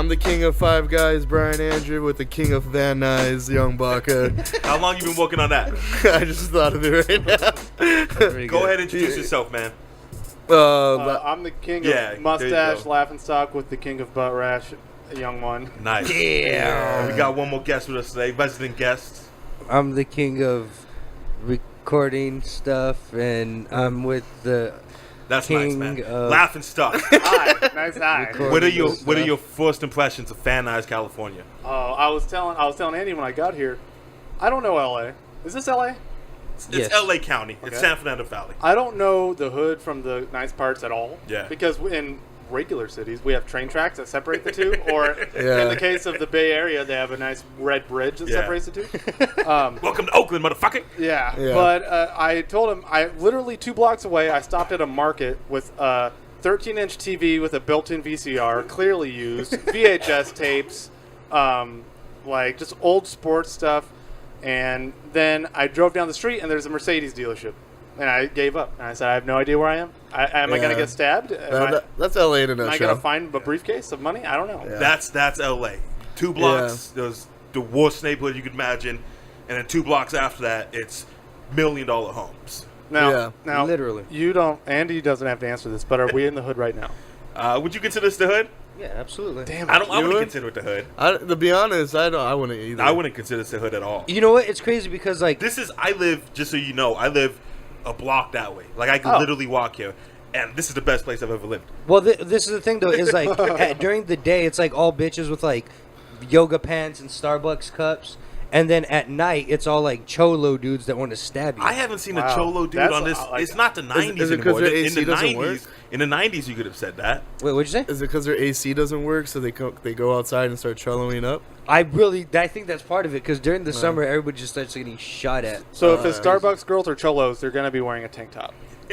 I'm the king of Five Guys, Brian Andrew, with the king of Van Nuys, Young Baka. How long you been working on that? I just thought of it right now. Go ahead and introduce yourself, man. I'm the king Yeah, of Mustache, go. Laugh N Stalk, with the king of Butt Rash, Young One. Nice. Yeah. We got one more guest with us today, resident guest. I'm the king of recording stuff, and I'm with the That's king nice, man. of Laugh N Stalk. Hi, nice hi. Record- What are stuff. your first impressions of Van Nuys, California? Oh, I was telling Andy when I got here. I don't know LA. Is this LA? It's Yes. L.A. County. It's Okay. San Fernando Valley. I don't know the hood from the nice parts at all. Yeah. Because in regular cities, we have train tracks that separate the two. Or Yeah. in the case of the Bay Area, they have a nice red bridge that Yeah. separates the two. Welcome to Oakland, motherfucker. Yeah. Yeah. But I told him, I literally 2 blocks away, I stopped at a market with a 13-inch TV with a built-in VCR, clearly used, VHS tapes, like just old sports stuff. And then I drove down the street, and there's a Mercedes dealership. And I gave up. And I said, I have no idea where I am. Am I going to Yeah. get stabbed? That's LA in a Am I nutshell. going to find a briefcase of money? I don't know. Yeah. That's L.A. 2 blocks, there's the worst neighborhood you could imagine. And then 2 blocks after that, it's $1 million homes. Now, Literally. you don't. Andy doesn't have to answer this, but are we in the hood right now? Would you consider this the hood? Yeah, absolutely. Damn, I wouldn't would? consider it the hood. To be honest, I wouldn't either. I wouldn't consider this the hood at all. You know what? It's crazy because like I live, just so you know, I live a block that way. Like, I can Oh. literally walk here. And this is the best place I've ever lived. well, this is the thing though is like during the day it's like all bitches with like yoga pants and Starbucks cups, and then at night it's all like cholo dudes that want to stab you. I haven't seen Wow. a cholo dude That's on this. like- It's not the 90s is it 'cause anymore. their In AC the doesn't 90s, work? in the 90s, you could have said that. Wait, what'd you say? Is it because their AC doesn't work, so they go outside and start choloing up? I think that's part of it because during the summer everybody just starts getting shot at. So if it's Starbucks girls or cholos, they're gonna be wearing a tank top,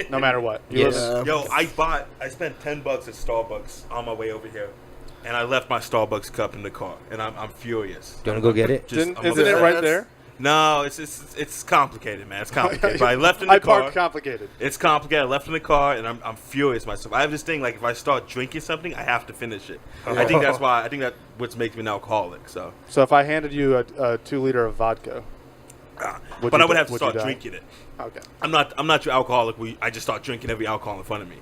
no matter what. You Yes. live- Yo, I spent $10 at Starbucks on my way over here, and I left my Starbucks cup in the car, and I'm furious. Do you want to go get it? Just- I'm Isn't it upset. right there? No, it's complicated, man. It's complicated. But I left in the I car. parked complicated. It's complicated. I left in the car, and I'm furious myself. I have this thing, like, if I start drinking something, I have to finish it. I think that's why. I think that's what makes me an alcoholic. So, So if I handed you a 2-liter of vodka, Would but you I would di- have to would you start die? drinking it. okay. I'm not your alcoholic. I just start drinking every alcohol in front of me.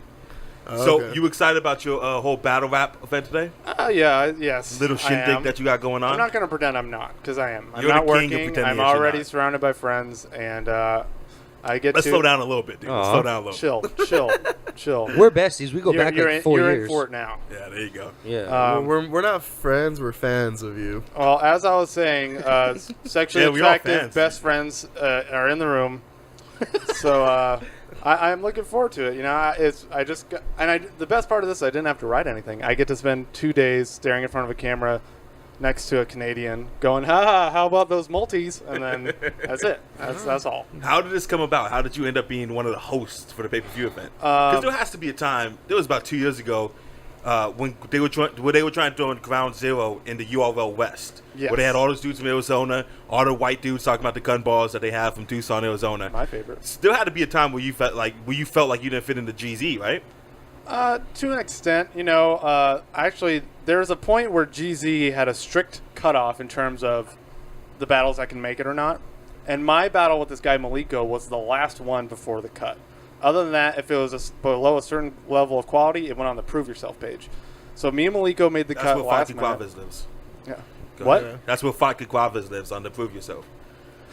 Oh, So, okay. you excited about your whole battle rap event today? Yes. Little I shindig am. that you got going on? I'm not going to pretend I'm not, because I am. I'm You're not the king of working. pretending I'm that you're already not. surrounded by friends, and I get Let's to slow down a little bit, dude. Let's Aw. slow down a little bit. chill. We're besties. We go back you're like in, 4 you're years. in for it now. Yeah, there you go. Yeah. we're not friends. We're fans of you. Well, as I was saying, sexually Yeah, we all attractive fans. best friends are in the room, so I'm looking forward to it. You know, the best part of this, I didn't have to write anything. I get to spend 2 days staring in front of a camera next to a Canadian, going, "Ha! How about those multis?" And then that's it. That's all. How did this come about? How did you end up being one of the hosts for the pay-per-view event? Because there has to be a time. There was about 2 years ago when they were trying to throw in Ground Zero in the URL West, Yes. where they had all those dudes from Arizona, all the white dudes talking about the gun bars that they have from Tucson, Arizona. My favorite. There had to be a time where you felt like you didn't fit into GZ, right? To an extent, you know, actually, there's a point where GZ had a strict cutoff in terms of the battles I can make it or not. And my battle with this guy Maliko was the last one before the cut. Other than that, if it was below a certain level of quality, it went on the Prove Yourself page. So me and Maliko made the That's cut where last Faki minute. Guavas lives. Yeah. Go What? ahead. That's where Faki Guavas lives on the Prove Yourself.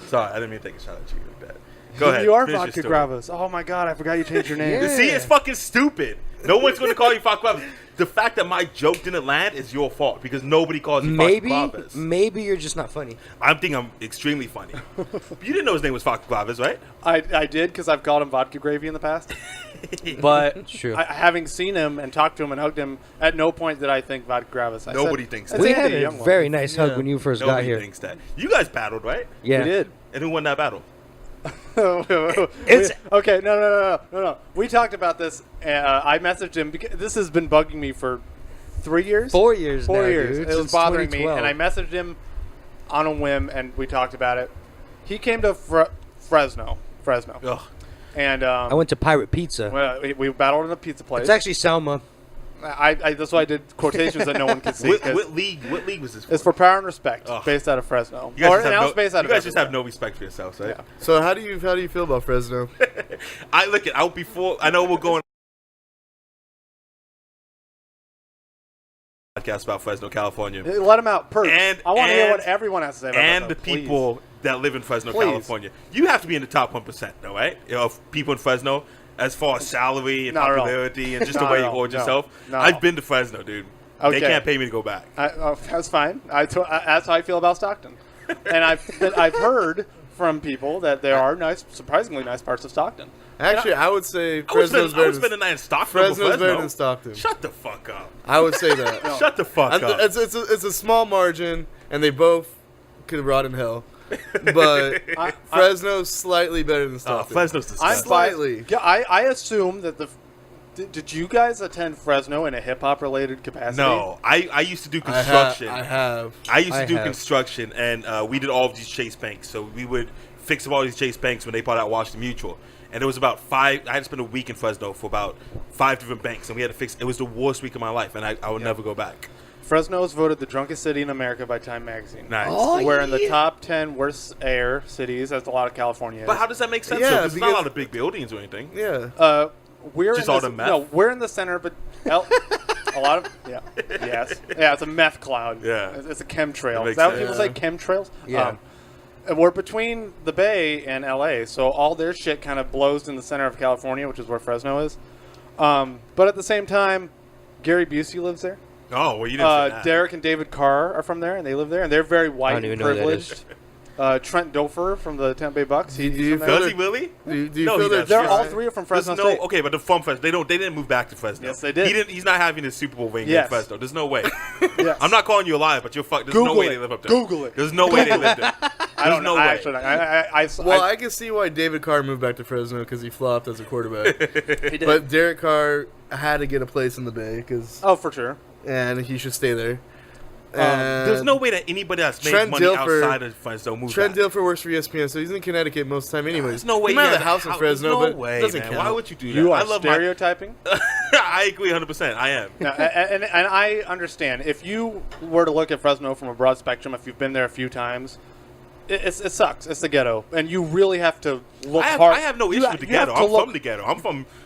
Sorry, I didn't mean to take a shot at you like that. Go ahead. You are finish your Vodka story. Gravas. Oh my god, I forgot you changed your name. Yeah. See, it's fucking stupid. No one's going to call you Faki Guavas. The fact that my joke didn't land is your fault because nobody calls you Faki Guavas. Maybe you're just not funny. I think I'm extremely funny. You didn't know his name was Faki Guavas, right? I did because I've called him Vodka Gravy in the past. But It's true. having seen him and talked to him and hugged him, at no point did I think Vodka Gravis. I Nobody said, thinks "That's that. We Andy, had a young one." very nice hug Yeah. when you first got Nobody here. thinks that. You guys battled, right? Yeah. We did. And who won that battle? Okay, no. We talked about this. I messaged him because this has been bugging me for 3 years. 4 years. 4 now, years. dude, It was since bothering me, 2012. and I messaged him on a whim, and we talked about it. He came to Fresno, Ugh. and I went to Pirate Pizza. we battled in a pizza place. It's actually Selma. That's why I did quotations that no one could see. What league was this for? It's for Power and Respect, Ugh. based out of Fresno. You guys, Based out you of guys just have everywhere. no respect for yourselves, right? Yeah. So how do you feel about Fresno? I know we're going podcast about Fresno, California. Let them out. Perk. And- I want to hear and- what everyone has to say about And the Fresno, please. people that live in Fresno, Please. California. You have to be in the top 1%, though, right? Of people in Fresno, as far as salary and Not at all. popularity and just the Not way at you all. hold No. yourself. No. I've been to Fresno, dude. Okay. They can't pay me to go back. That's fine. That's how I feel about Stockton. And I've heard from people that there are surprisingly nice parts of Stockton. Actually, I would say I would Fresno's better spend a than night in Stockton. Fresno's better Fresno. than Stockton. Shut the fuck up. I would say that. Shut the fuck up. It's a small margin, and they both could rot in hell. But Fresno's slightly better than Stockton. Fresno's I'm disgusting. Slightly. Yeah, I assume that did you guys attend Fresno in a hip hop related capacity? No, I used to do construction. I have. I used to I do have. construction, and we did all of these Chase banks. So we would fix up all these Chase banks when they bought out Washington Mutual. And it was about 5. I had to spend a week in Fresno for about 5 different banks, and we had to fix. It was the worst week of my life, and I would never go back. Fresno is voted the drunkest city in America by Time Magazine. Nice. Oh, We're in the top 10 worst air cities, as a lot of California is. But how does that make sense? Yeah, Yeah, there's not a because- lot of big buildings or anything. Yeah. We're Just in all the, the meth? No, we're in the center, but a lot of yes, it's a meth cloud. Yeah. It's a chemtrail. That Is makes that what people say? sense. Chemtrails. Yeah. And we're between the Bay and LA, so all their shit kind of blows in the center of California, which is where Fresno is. But at the same time, Gary Busey lives there. Oh, well, you didn't say that. Derek and David Carr are from there, and they live there, and they're very white don't even and know who that is. privileged. Trent Dofer from the Tampa Bay Bucks. Do you he's from feel there. Does he really? Do you No, feel he they're doesn't. They're all trying- three are from There's Fresno no State. okay, but they're from Fresno. They didn't move back to Fresno. Yes, they did. He's not having his Super Bowl ring Yes. in Fresno. There's no way. Yes. I'm not calling you a liar, but you're fuck. There's Google no way it. they live up there. Google it. There's no way they live there. I don't no know. way. Actually, Well, I can see why David Carr moved back to Fresno because he flopped as a quarterback. he did. But Derek Carr had to get a place in the Bay Oh, for sure. and he should stay there. There's no way that anybody that's made Trent money Dilfer- outside of Fresno moves Trent back. Dilfer works for ESPN, so he's in Connecticut most of the time anyways. There's no way. He might yeah, have a house in Fresno, there's no but way, it doesn't man. count. Why would you do that? You I are love stereotyping. I agree 100%. I am. No, and I understand. If you were to look at Fresno from a broad spectrum, if you've been there a few times, it sucks. It's the ghetto, and you really have to look hard. I have no You issue ha- with the you have ghetto. to I'm look- from the ghetto.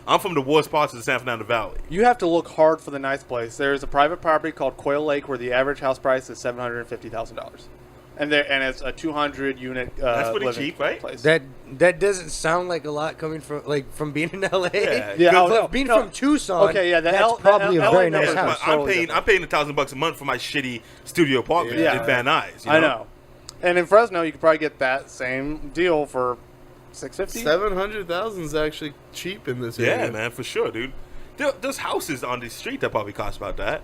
I'm from the worst parts of the San Fernando Valley. You have to look hard for the nice place. There's a private property called Quail Lake where the average house price is $750,000, and it's a 200 unit. That's pretty living cheap, right? Place. That doesn't sound like a lot coming from being in LA. Yeah. Yeah, But oh, no, being no. from Tucson, Okay, yeah, the that's L- probably the a very LA nice numbers house. are totally I'm paying $1,000 a month for my shitty studio apartment Yeah. in Van Nuys. You I know. And in Fresno, you could probably get that same deal for $650. 700,000 is actually cheap in this area. Yeah, man, for sure, dude. There's houses on the street that probably cost about that,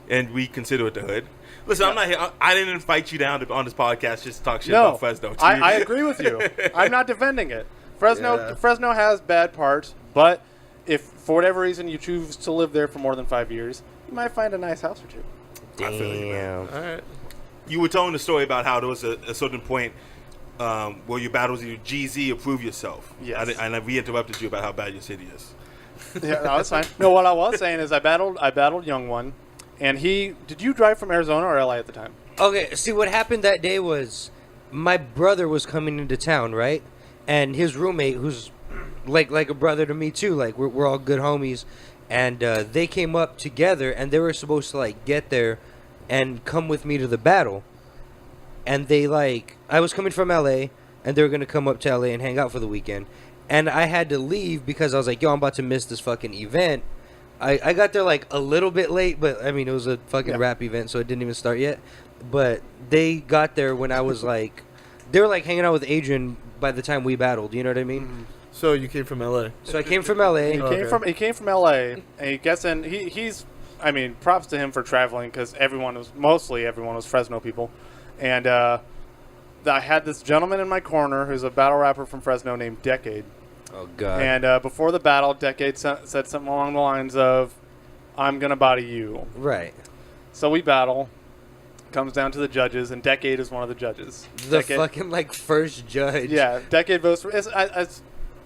and we consider it the hood. Listen, I'm not here. I didn't invite you down on this podcast just to talk shit No, about Fresno. Dude. I agree with you. I'm not defending it. Yeah. Fresno has bad parts, but if for whatever reason you choose to live there for more than 5 years, you might find a nice house or two. I feel you, man. Damn. All right. You were telling the story about how there was a certain point where your battle was either GZ or prove yourself. Yes. And we interrupted you about how bad your city is. Yeah, no, that's fine. No, what I was saying is I battled Young One, and did you drive from Arizona or LA at the time? Okay, see what happened that day was my brother was coming into town, right? And his roommate, who's like a brother to me too, like we're all good homies, and they came up together, and they were supposed to like get there and come with me to the battle. And they I was coming from LA, and they were gonna come up to LA and hang out for the weekend, and I had to leave because I was like, yo, I'm about to miss this fucking event. I got there like a little bit late, but I mean it was a fucking rap event, so it didn't even start yet. But they got there when I was like, they were like hanging out with Adrian by the time we battled. You know what I mean? So you came from LA. So I came from LA. He came from LA, and he gets in. He's, I mean, props to him for traveling because mostly everyone was Fresno people, and I had this gentleman in my corner who's a battle rapper from Fresno named Decade. Oh god. And before the battle, Decade said something along the lines of, "I'm gonna body you." Right. So we battle. Comes down to the judges, and Decade is one of the judges. The Decade, fucking like first judge. yeah, Decade votes for.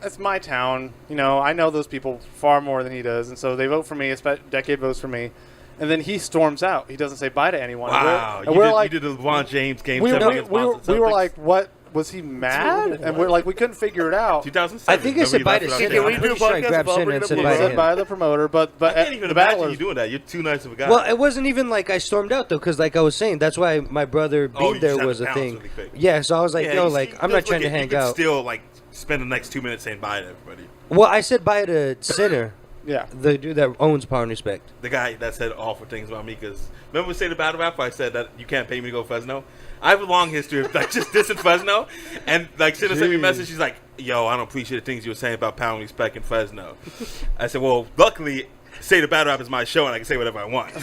it's my town. You know, I know those people far more than he does, and so they vote for me. Decade votes for me, and then he storms out. He doesn't say bye to anyone. Wow, and we're like, you did the LeBron James game we 7 against Boston were Celtics. like, what? Was he mad? And we're like, we couldn't figure it out. 2007. I think I said bye to Nobody Sinner. laughed we I'm do a pretty sure I podcast grabbed about Sinner bringing and up said LeBron? bye to Said him. by the promoter, but I can't even the imagine battlers. you doing that. You're too nice of a guy. Well, it wasn't even like I stormed out though, because like I was saying, that's why my brother Oh, being you there just had was to a bounce thing. really quick. Yeah, so I was like, Yeah, yo, you like see, I'm not just trying to look at- hang you could out. Still, like, spend the next 2 minutes saying bye to everybody. Well, I said bye to Sinner, Yeah. the dude that owns Power and Respect. The guy that said awful things about me, because remember we say the battle rap? I said that you can't pay me to go to Fresno. I have a long history of like just dissing Fresno, and like Sinner sent me a message. She's like, "Yo, I don't appreciate the things you were saying about Power and Respect in Fresno." I said, "Well, luckily, Say the Battle Rap is my show, and I can say whatever I want."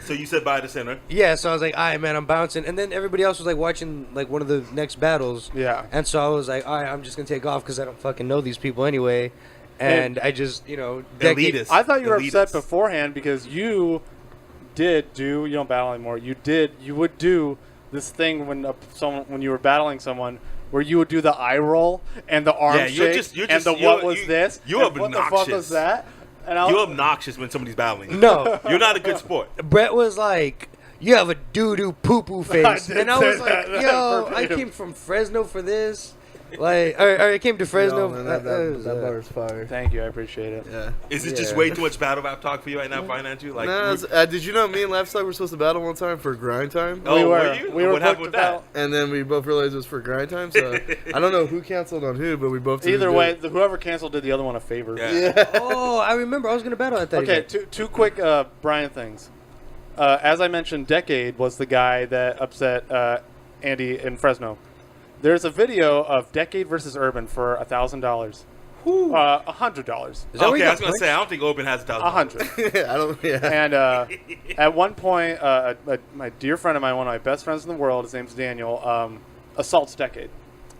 So you said bye to Sinner. Yeah, so I was like, all right, man, I'm bouncing. And then everybody else was like watching like one of the next battles. Yeah. And so I was like, all right, I'm just going to take off because I don't fucking know these people anyway. And I just, you know, Elitist. I thought you were upset Elitist. beforehand because you don't battle anymore. You would do this thing when you were battling someone where you would do the eye roll and the arm shake and the what was this? You're and what the fuck obnoxious. was that? And I You're was, obnoxious when somebody's battling you. No. You're not a good sport. Brett was like, you have a doo-doo poo-poo face. did And I say was like, that. yo, I Verbatim. came from Fresno for this. Like, or I came to Fresno. Yo, man, that bar's fire. Thank you, I appreciate it. Yeah. Is it just Yeah. way too much battle rap talk for you right now, financially? Like, No, did you know me and Laugh N Stalk were supposed to battle one time for grind time? oh, we were were. you? We were What happened booked with that? And then we both realized it was for grind time, so I don't know who canceled on who, but we both didn't Either do way, it. whoever canceled did the other one a favor. Yeah. Oh, I remember. I was going to battle at that Okay, event. two quick Brian things. As I mentioned, Decade was the guy that upset Andy in Fresno. There's a video of Decade versus Urban for $1,000. $100. Is that where Okay, you I got was gonna say I don't think Open has 1,000. $100. I don't. Yeah. And at one point, my dear friend of mine, one of my best friends in the world, his name's Daniel, assaults Decade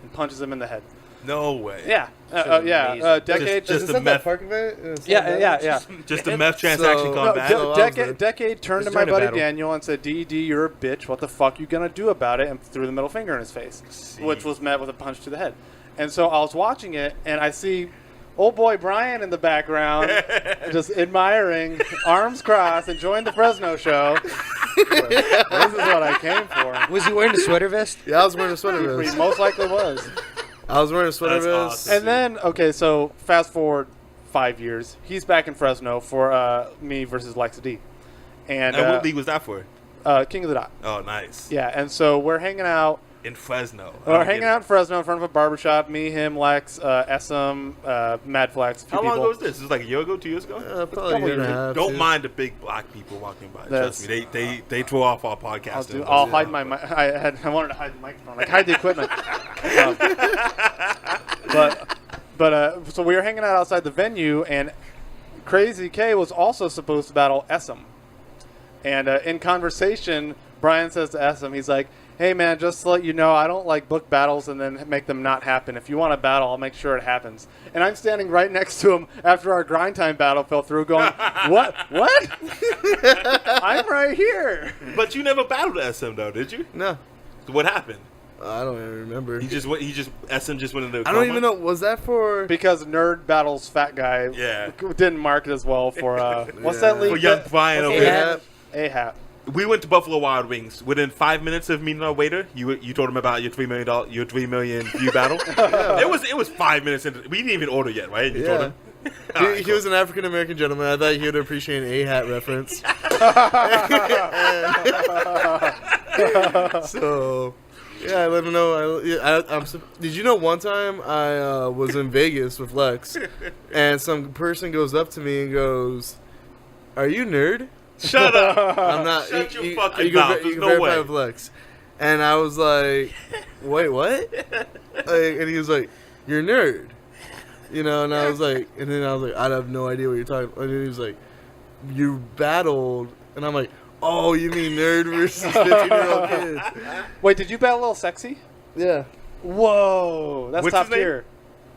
and punches him in the head. No way. Yeah, Sounds amazing. Decade. Just Is a that meth- park event? Yeah. Just a meth transaction So- gone No, bad. So I was there. Decade turned to Let's my join a buddy battle. Daniel and said, "DD, you're a bitch. What the fuck you gonna do about it?" And threw the middle finger in his face, which was met with a punch to the head. And so I was watching it, and I see old boy Brian in the background, just admiring, arms crossed, enjoying the Fresno show. This is what I came for. Was he wearing a sweater vest? Yeah, I was wearing a sweater He vest. most likely was. I was wearing a sweater That's vest. awesome. And then, okay, so fast forward 5 years. He's back in Fresno for me versus Lexa D. And And what league was that for? King of the Dot. Oh, nice. Yeah, and so we're hanging out. In Fresno. We're hanging out in Fresno in front of a barbershop. Me, him, Lex, SM, Mad Flex. A few How long people. ago was this? This was like a year ago, 2 years ago? Probably a year and a half. Don't two. mind the big black people walking by. That's- Trust me, they throw off our podcast. I'll hide my mic. I wanted to hide the microphone. Like, hide the equipment. So we were hanging out outside the venue, and Crazy K was also supposed to battle SM. And in conversation, Brian says to SM, he's like, "Hey man, just to let you know, I don't like book battles and then make them not happen. If you want a battle, I'll make sure it happens." And I'm standing right next to him after our grind time battle fell through, going, "What? What? I'm right here." But you never battled SM though, did you? No, So what happened? I don't even remember. SM just went into. I don't even know. Was that for? Because Nerd Battles Fat Guy Yeah. didn't market as well for, what's Yeah. that league? For young Brian what's over that? here. AHAP. We went to Buffalo Wild Wings. Within 5 minutes of meeting our waiter, you told him about your $3 million view battle. It was 5 minutes into. We didn't even order yet, right? You told Yeah. him. All right, He was an African American gentleman. I thought he would appreciate an A-hat reference. So, yeah, I let him know. Did you know one time I was in Vegas with Lex, and some person goes up to me and goes, "Are you nerd?" Shut up. I'm not. Shut your you, fucking you can, mouth. you There's can no verify way. with Lex. And I was like, "Wait, what?" And he was like, "You're a nerd." You know, and I was like, I have no idea what you're talking about. And then he was like, "You battled," and I'm like, "Oh, you mean nerd versus 15-year-old kid?" Wait, did you battle Lil Sexy? Yeah. Whoa, that's What's top his name? tier.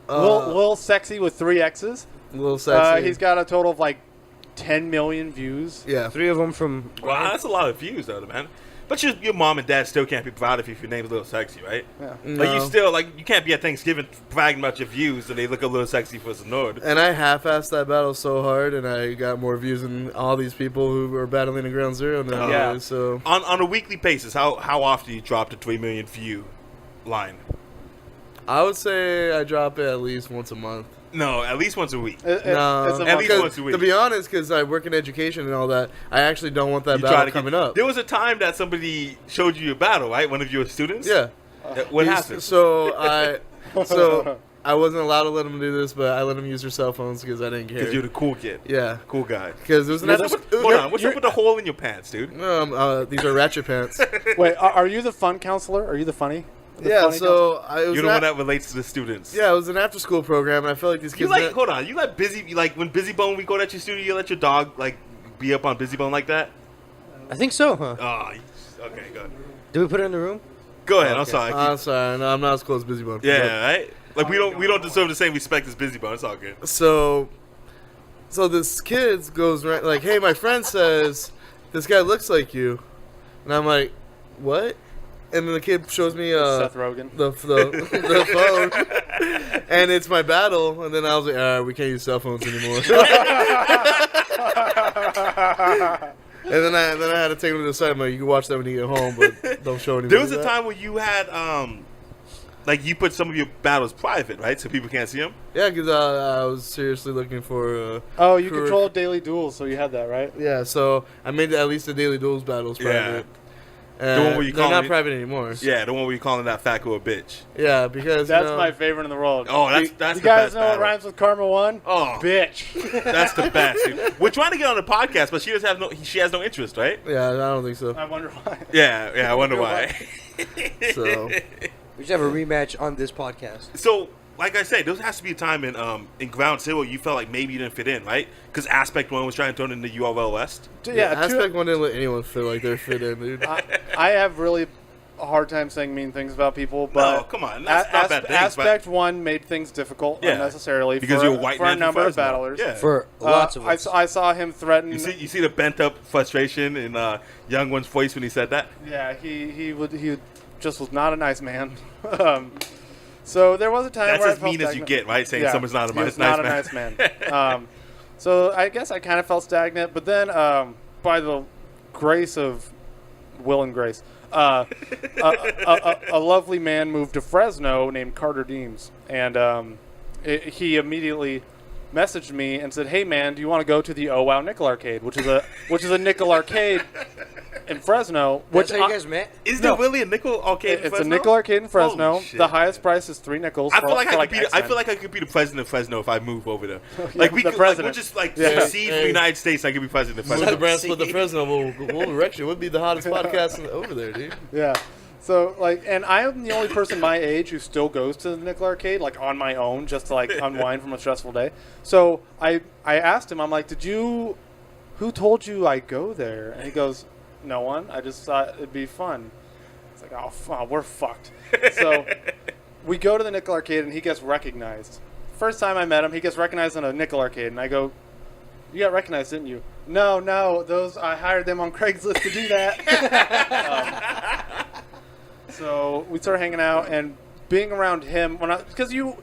Lil Sexy with 3 X's. A little sexy. He's got a total of like 10 million views. yeah. 3 of them from. Wow, that's a lot of views, though, man. But your mom and dad still can't be proud of you if your name's a little sexy, right? Yeah. No. Like you still you can't be at Thanksgiving bragging about your views and they look a little sexy for some Nord. And I half-assed that battle so hard, and I got more views than all these people who are battling at Ground Zero now. Yeah. So On a weekly basis, how often do you drop the 3 million view line? I would say I drop it at least once a month. No, at least once a week. No, It's a At least month. once a week. To be honest, because I work in education and all that, I actually don't want that You try battle to coming up. There was a time that somebody showed you a battle, right? One of your students. Yeah. What happened? So I wasn't allowed to let them do this, but I let them use their cell phones because I didn't care. Because you're the cool kid. Yeah. Cool guy. Because it was an Hold after. on. What's up with the hole in your pants, dude? These are ratchet pants. Wait, are you the fun counselor? Are you the funny? The Yeah. funny So it was You're the one that relates to the students. Yeah, it was an after-school program, and I feel like these You kids. hold on. You let when Busy Bone we go at your studio, you let your dog be up on Busy Bone like that? I think so, huh? Oh, okay, good. Did we put it in the room? Go ahead. I'm Okay. sorry. I'm sorry. No, I'm not as close as Busy Bone. Yeah, right. Like we don't deserve the same respect as Busy Bone. It's all good. So this kid goes right like, "Hey, my friend says this guy looks like you," and I'm like, "What?" And then the kid shows me Seth Rogen. the phone, and it's my battle. And then I was like, "All right, we can't use cell phones anymore." And then I had to take him to the side. I'm like, "You can watch that when you get home, but don't show anybody." There was a that." time where you had you put some of your battles private, right? So people can't see them. Yeah, because I was seriously looking for. Oh, you career- control daily duels, so you had that, right? Yeah, so I made at least the daily duels battles private. The one where you they're call not it- private anymore. Yeah, the one where you're calling that fat girl a bitch. Yeah, because That's you know, my favorite in the world. Oh, that's you the guys best know what battle. rhymes with Karma 1? Oh, Bitch. that's the best. Dude. We're trying to get on the podcast, but she has no interest, right? Yeah, I don't think so. I wonder why. Yeah. I wonder why. So We should have a rematch on this podcast. So, like I said, there has to be a time in Ground Zero you felt like maybe you didn't fit in, right? Because Aspect One was trying to turn into URL West. Yeah, Aspect One didn't let anyone feel like they're fit in, dude. I have really a hard time saying mean things about people, but No, come on, that's not bad things, but- Aspect 1 made things difficult Yeah, unnecessarily because for, you're a white for man a from number of Fresno. battlers. Yeah. For lots of us. I saw him threaten. You see the bent up frustration in Young One's voice when he said that. Yeah, he just was not a nice man. So there was a time That's where I as felt mean as you stagnant. get, right? Saying Yeah, someone's not a he was nice not man. a nice man. So I guess I kind of felt stagnant, but then by the grace of Will and Grace, a lovely man moved to Fresno named Carter Deems, and he immediately messaged me and said, "Hey man, do you want to go to the Oh Wow Nickel Arcade, which is a nickel arcade in Fresno?" Which That's how you guys met? Is there No. really a nickel arcade in it's Fresno? a nickel arcade in Fresno. Holy shit, the highest man. price is 3 nickels. I feel like I X feel like I could be the president of Fresno if I move over there. Yeah, We the could, president. we'll just Yeah. secede from the United States. I could be president of With Fresno. the brand split the Fresno, we'll erect you. We'll be the hottest podcast over there, dude. Yeah. So and I am the only person my age who still goes to the nickel arcade on my own just to unwind from a stressful day. So I asked him, I'm like, who told you I go there? And he goes, no one. I just thought it'd be fun. It's like, oh, we're fucked. So we go to the nickel arcade and he gets recognized. First time I met him, he gets recognized in a nickel arcade, and I go, "You got recognized, didn't you?" No, those I hired them on Craigslist to do that. So we started hanging out and being around him because you're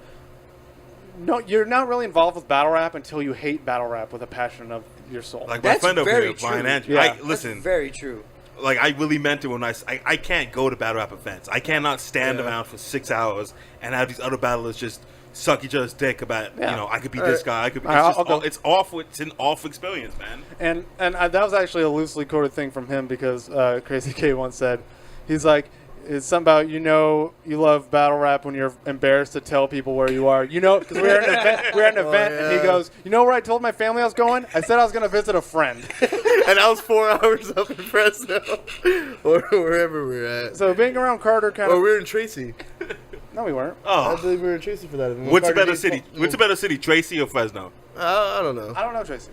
not really involved with battle rap until you hate battle rap with a passion of your soul. Like my That's friend over very here, Brian true. Andrew. Yeah. Listen, That's very true. like I really meant it when I can't go to battle rap events. I cannot stand Yeah. around for 6 hours and have these other battlers just suck each other's dick about Yeah. I could be this guy. I could be. I'll go. It's awful. It's an awful experience, man. And that was actually a loosely quoted thing from him because Crazy K once said, he's like, it's something about, you love battle rap when you're embarrassed to tell people where you are. Because we were at an event, and he yeah. goes, you know where I told my family I was going? I said I was going to visit a friend. And I was 4 hours up in Fresno, or wherever we're at. So being around Carter kind Or of... we were in Tracy. No, we weren't. I Oh, believe we were in Tracy for that. what's a Carter better Deems- city? What's a better city, Tracy or Fresno? I don't know. I don't know, Tracy.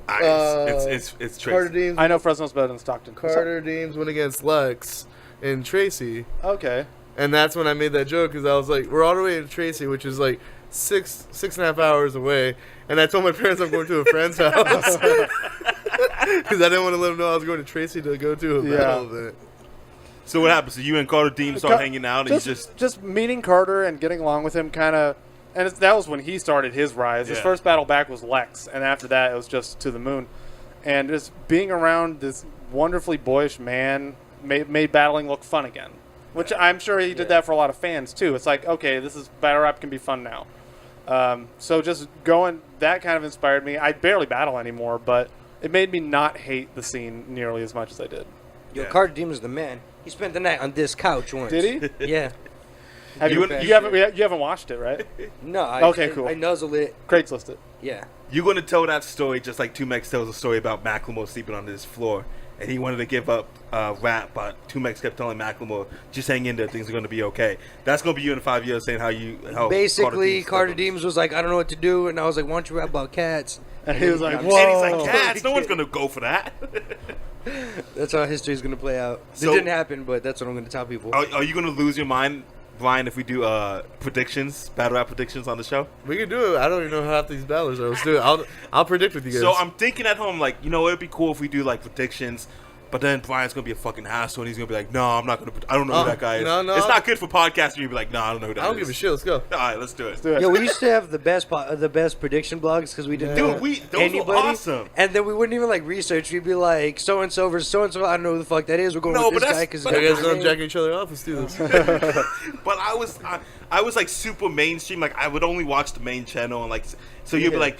It's Carter Tracy. Deems. I know Fresno's better than Stockton. Carter Deems went against Lex in Tracy, Okay. and that's when I made that joke because I was like, we're all the way in Tracy, which is like six and a half hours away, and I told my parents I'm going to a friend's house because I didn't want to let them know I was going to Tracy to go to a battle event. So what happened? So you and Carter Deem start hanging out, and you just meeting Carter and getting along with him, kind of. And that was when he started his rise. His first battle back was Lex, and after that, it was just to the moon. And just being around this wonderfully boyish man made battling look fun again. Which I'm sure he did that for a lot of fans too. It's like, okay, battle rap can be fun now. So just going, that kind of inspired me. I barely battle anymore, but it made me not hate the scene nearly as much as I did. Yo, Carter Deem is the man. He spent the night on this couch once. Did he? Yeah. You haven't watched it, right? No. Cool. I nuzzle it. Craigslist it. Yeah. You're going to tell that story just like 2Mex tells a story about Macklemore sleeping on his floor. And he wanted to give up rap, but 2Mex kept telling Macklemore, just hang in there, things are going to be okay. That's going to be you in 5 years saying how basically, Carter Deems was like, I don't know what to do. And I was like, why don't you rap about cats? And he was like, whoa. And he's like, cats, no one's going to go for that. That's how history's going to play out. So, it didn't happen, but that's what I'm going to tell people. Are you going to lose your mind, Brian, if we do predictions, battle rap predictions on the show? We can do it. I don't even know how half these battlers are. Let's do it. I'll predict with you guys. So I'm thinking at home, like, it'd be cool if we do like predictions. But then Brian's going to be a fucking hassle, and he's going to be like, no, I'm not going to. I don't know who that guy is. No. It's not good for podcasting. You'd be like, no, I don't know who that is. I don't give a shit. Let's go. All right, let's do it. Yo, we used to have the best prediction blogs because we didn't know those were awesome. And then we wouldn't even like research. We'd be like, so and so versus so and so. I don't know who the fuck that is. We're going with this guy because you guys know I'm jacking each other off. Let's do this. But I was like super mainstream. Like I would only watch the main channel, and like so you'd be like,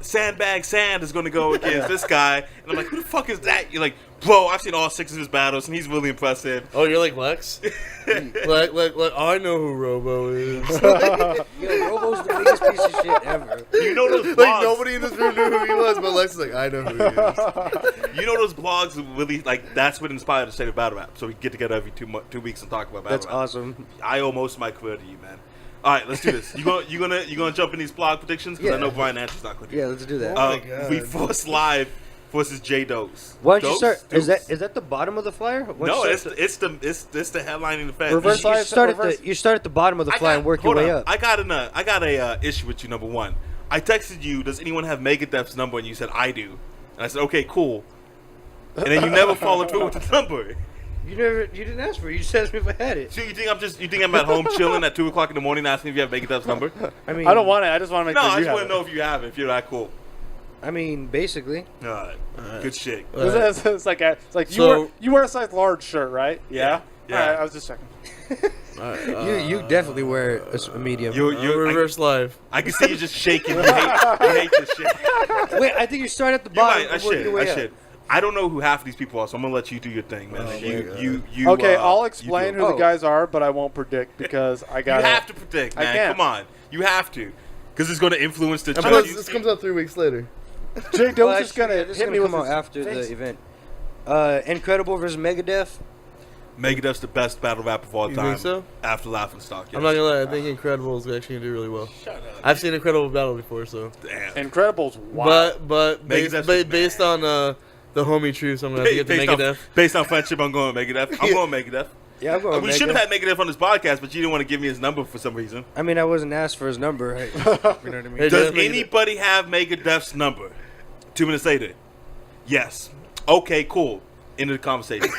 Sandbag Sand is going to go against this guy, and I'm like, who the fuck is that? You're like, bro, I've seen all 6 of his battles, and he's really impressive. Oh, you're like Lex? like, I know who Robo is. Yo, Robo's the biggest piece of shit ever. You know those blogs? Like, nobody in this room knew who he was, but Lex is like, I know who he is. You know those blogs really, like, that's what inspired the state of battle rap. So we get together every 2 weeks and talk about battle That's rap. awesome. I owe most of my career to you, man. All right, let's do this. You gonna jump in these blog predictions? Because I know Brian Answer's not going to. Yeah, let's do that. Oh my God. We force live versus J Dose. Why don't you start? Is that the bottom of the flyer? No, it's the headlining the fence. Reverse You start at the bottom of the flyer and work your way up. I got a issue with you. Number one, I texted you, does anyone have Megadeth's number? And you said I do, and I said okay, cool. And then you never followed through with the number. You didn't ask for it. You just asked me if I had it. So you think I'm at home chilling at 2:00 in the morning asking if you have Megadeth's number? I mean, I don't want it. I just want to make No, sure I you just have want to know if you have it. If you're that cool. I mean, basically. All right. Good shit. It's like you wear a size large shirt, right? Yeah. Yeah. All right, I was just checking. You definitely wear a medium. You're reverse live. I can see you just shaking. You hate this shit. Wait, I think you start at the bottom. I should. I don't know who half of these people are, so I'm gonna let you do your thing, man. Okay, I'll explain who the guys are, but I won't predict because I got. You have to predict, man. I can't. Come on, you have to, because it's gonna influence the. Plus, this comes out 3 weeks later. J Dose is gonna hit me with come out after the event. Incredible versus Megadeth. Megadeth's the best battle rap of all You time. think so? After Laugh N Stalk. Yes. I'm not gonna lie. I think Incredible is actually gonna do really well. Shut up. I've seen Incredible battle before, so. Damn. Incredibles. Wow. But based on the homie truths, I'm gonna have to get to Megadeth. Based on friendship, I'm going Megadeth. I'm going Megadeth. Yeah, I'm going We should have had Megadeth on this podcast, but you didn't want to give me his number for some reason. I mean, I wasn't asked for his number. Right? You know what I mean? Hey, Does Megadeth. anybody have Megadeth's number? 2 minutes later. Yes. Okay, cool. End of the conversation.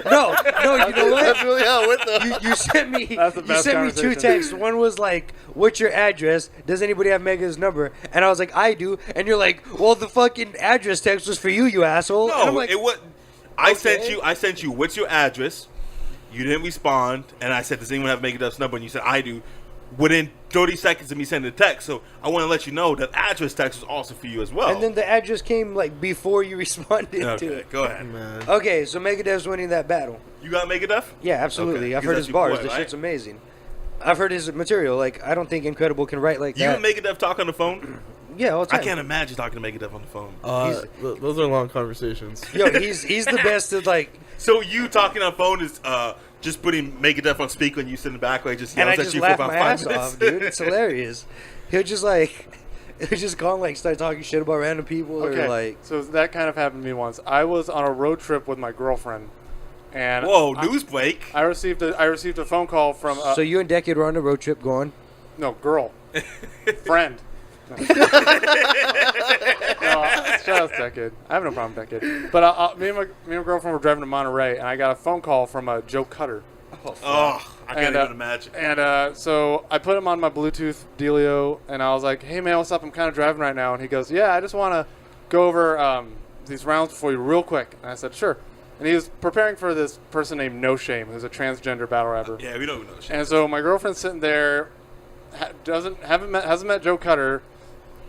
No, you know what? That's really how it went though. You sent me. That's the You best sent me 2 conversation. texts. One was like, "What's your address? Does anybody have Mega's number?" And I was like, "I do." And you're like, "Well, the fucking address text was for you, you asshole." And I'm No, like, it was. I okay. sent you. What's your address? You didn't respond, and I said, "Does anyone have Megadeth's number?" And you said, "I do." Within 30 seconds of me sending the text, so I want to let you know that address text was also for you as well. And then the address came like before you responded to okay, it. go ahead. Man. Okay, so Megadeth's winning that battle. You got Megadeth? Yeah, absolutely. Okay, I've 'cause heard that's his your bars. boy, The right? shit's amazing. I've heard his material. Like, I don't think Incredible can write like You that. and Megadeth talk on the phone? Yeah, all the I time. can't imagine talking to Megadeth on the phone. Those are long conversations. Yo, he's the best at like. So you talking on the phone is just putting Megadeth on speaker and you sit in the back like just And yells I at just you for laugh about my 5 ass minutes. off, dude. It's hilarious. He'll just call and like start talking shit about random people Okay. or like. So that kind of happened to me once. I was on a road trip with my girlfriend, and Whoa, news break. I received a phone call from So you and Decade were on a road trip going. no girl, friend. Shout out to that kid. I have no problem with that kid. But me and my girlfriend were driving to Monterey, and I got a phone call from Joe Cutter. Oh, I can't even imagine. And so I put him on my Bluetooth dealio, and I was like, "Hey man, what's up? I'm kind of driving right now." And he goes, "Yeah, I just want to go over these rounds for you real quick." And I said, "Sure." And he was preparing for this person named No Shame, who's a transgender battle rapper. Yeah, we don't even know shit. And so my girlfriend's sitting there, hasn't met Joe Cutter,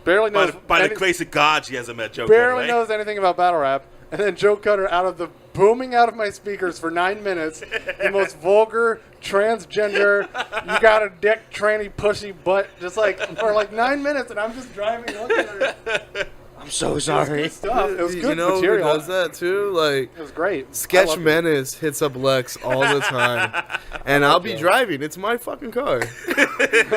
barely knows By the grace of God, she hasn't met Joe barely Cutter, knows anything about battle rap. And then Joe Cutter, booming out of my speakers for 9 minutes, the most vulgar, transgender, you got a dick, tranny, pushy butt, just like for like 9 minutes, and I'm just driving, looking at her. I'm so sorry. It was good stuff. It was good You know material. who does that too? Like, It was great. I Sketch loved it. Menace hits up Lex all the time, and I'll be driving. It's my fucking car,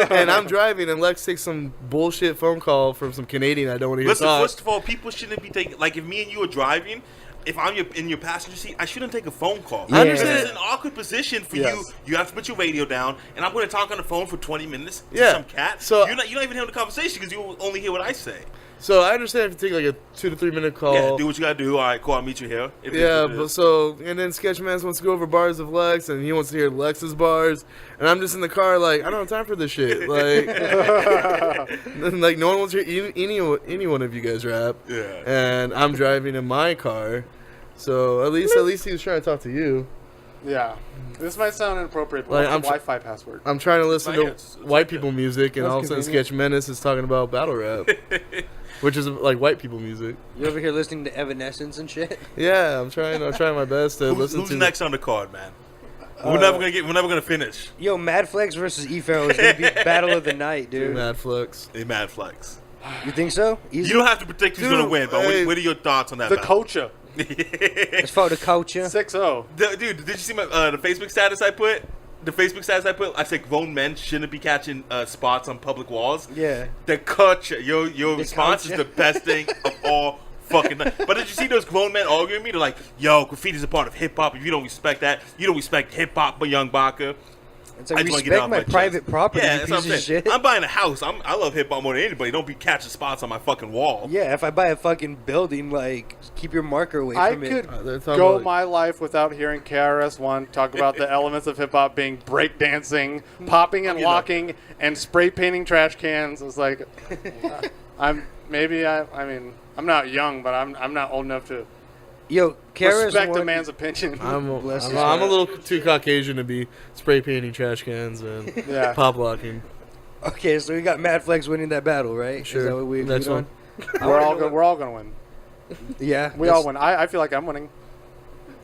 and I'm driving, and Lex takes some bullshit phone call from some Canadian I don't want to hear Listen, talk. first of all, people shouldn't be taking, like, if me and you are driving, if I'm in your passenger seat, I shouldn't take a phone call. I Because understand. it's an awkward position for Yes. you. You have to put your radio down, and I'm going to talk on the phone for 20 minutes to Yeah. some cat. So- you're not even hearing the conversation because you only hear what I say. So I understand if you take like a 2 to 3 minute call. Yeah, do what you got to do. All right, cool, I'll meet you here. It is Yeah, what it but is. so, and then Sketch Menace wants to go over bars of Lex, and he wants to hear Lex's bars, and I'm just in the car like, I don't have time for this shit. Like, like no one wants to hear any one of you guys rap. Yeah. And I'm driving in my car, so at least he was trying to talk to you. Yeah. This might sound inappropriate, but Like, what's I'm the Wi-Fi password? I'm trying to listen to It's white okay. people music, and That's all of a sudden convenient. Sketch Menace is talking about battle rap, which is like white people music. You over here listening to Evanescence and shit? Yeah, I'm trying my best to listen Who's to. next on the card, man? We're never gonna finish. Yo, Mad Flex versus E-Pharaoh is going to be battle of the night, dude. Mad Flex. A mad flex. You think so? Easy? You don't have to predict who's Dude, gonna win, but hey. what are your thoughts on that? The battle? Coacha. Let's follow the culture. 6-0. Dude, did you see my the Facebook status I put? The Facebook status I put, I said grown men shouldn't be catching spots on public walls. Yeah. The culture, your The response culture. is the best thing of all fucking night. But did you see those grown men arguing with me? They're like, yo, graffiti's a part of hip hop. If you don't respect that, you don't respect hip hop, but young Baka. It's like, I just wanna get it respect off my chest. private property, Yeah, you that's what I'm piece of saying. shit. I'm buying a house. I love hip hop more than anybody. Don't be catching spots on my fucking wall. Yeah, if I buy a fucking building, like, keep your marker away I from it. could They're talking go about- my life without hearing KRS-One talk about the elements of hip-hop being breakdancing, popping and You know. locking, and spray painting trash cans. It's like, I'm not young, but I'm not old enough to Yo, respect a KRS-One. man's opinion. Bless his I'm a heart. little too Caucasian to be spray painting trash cans and Yeah. pop locking. Okay, so we got Mad Flex winning that battle, right? Sure. Is that what we Next agreed on? one. We're all gonna win. Yeah. We all win. I feel like I'm winning.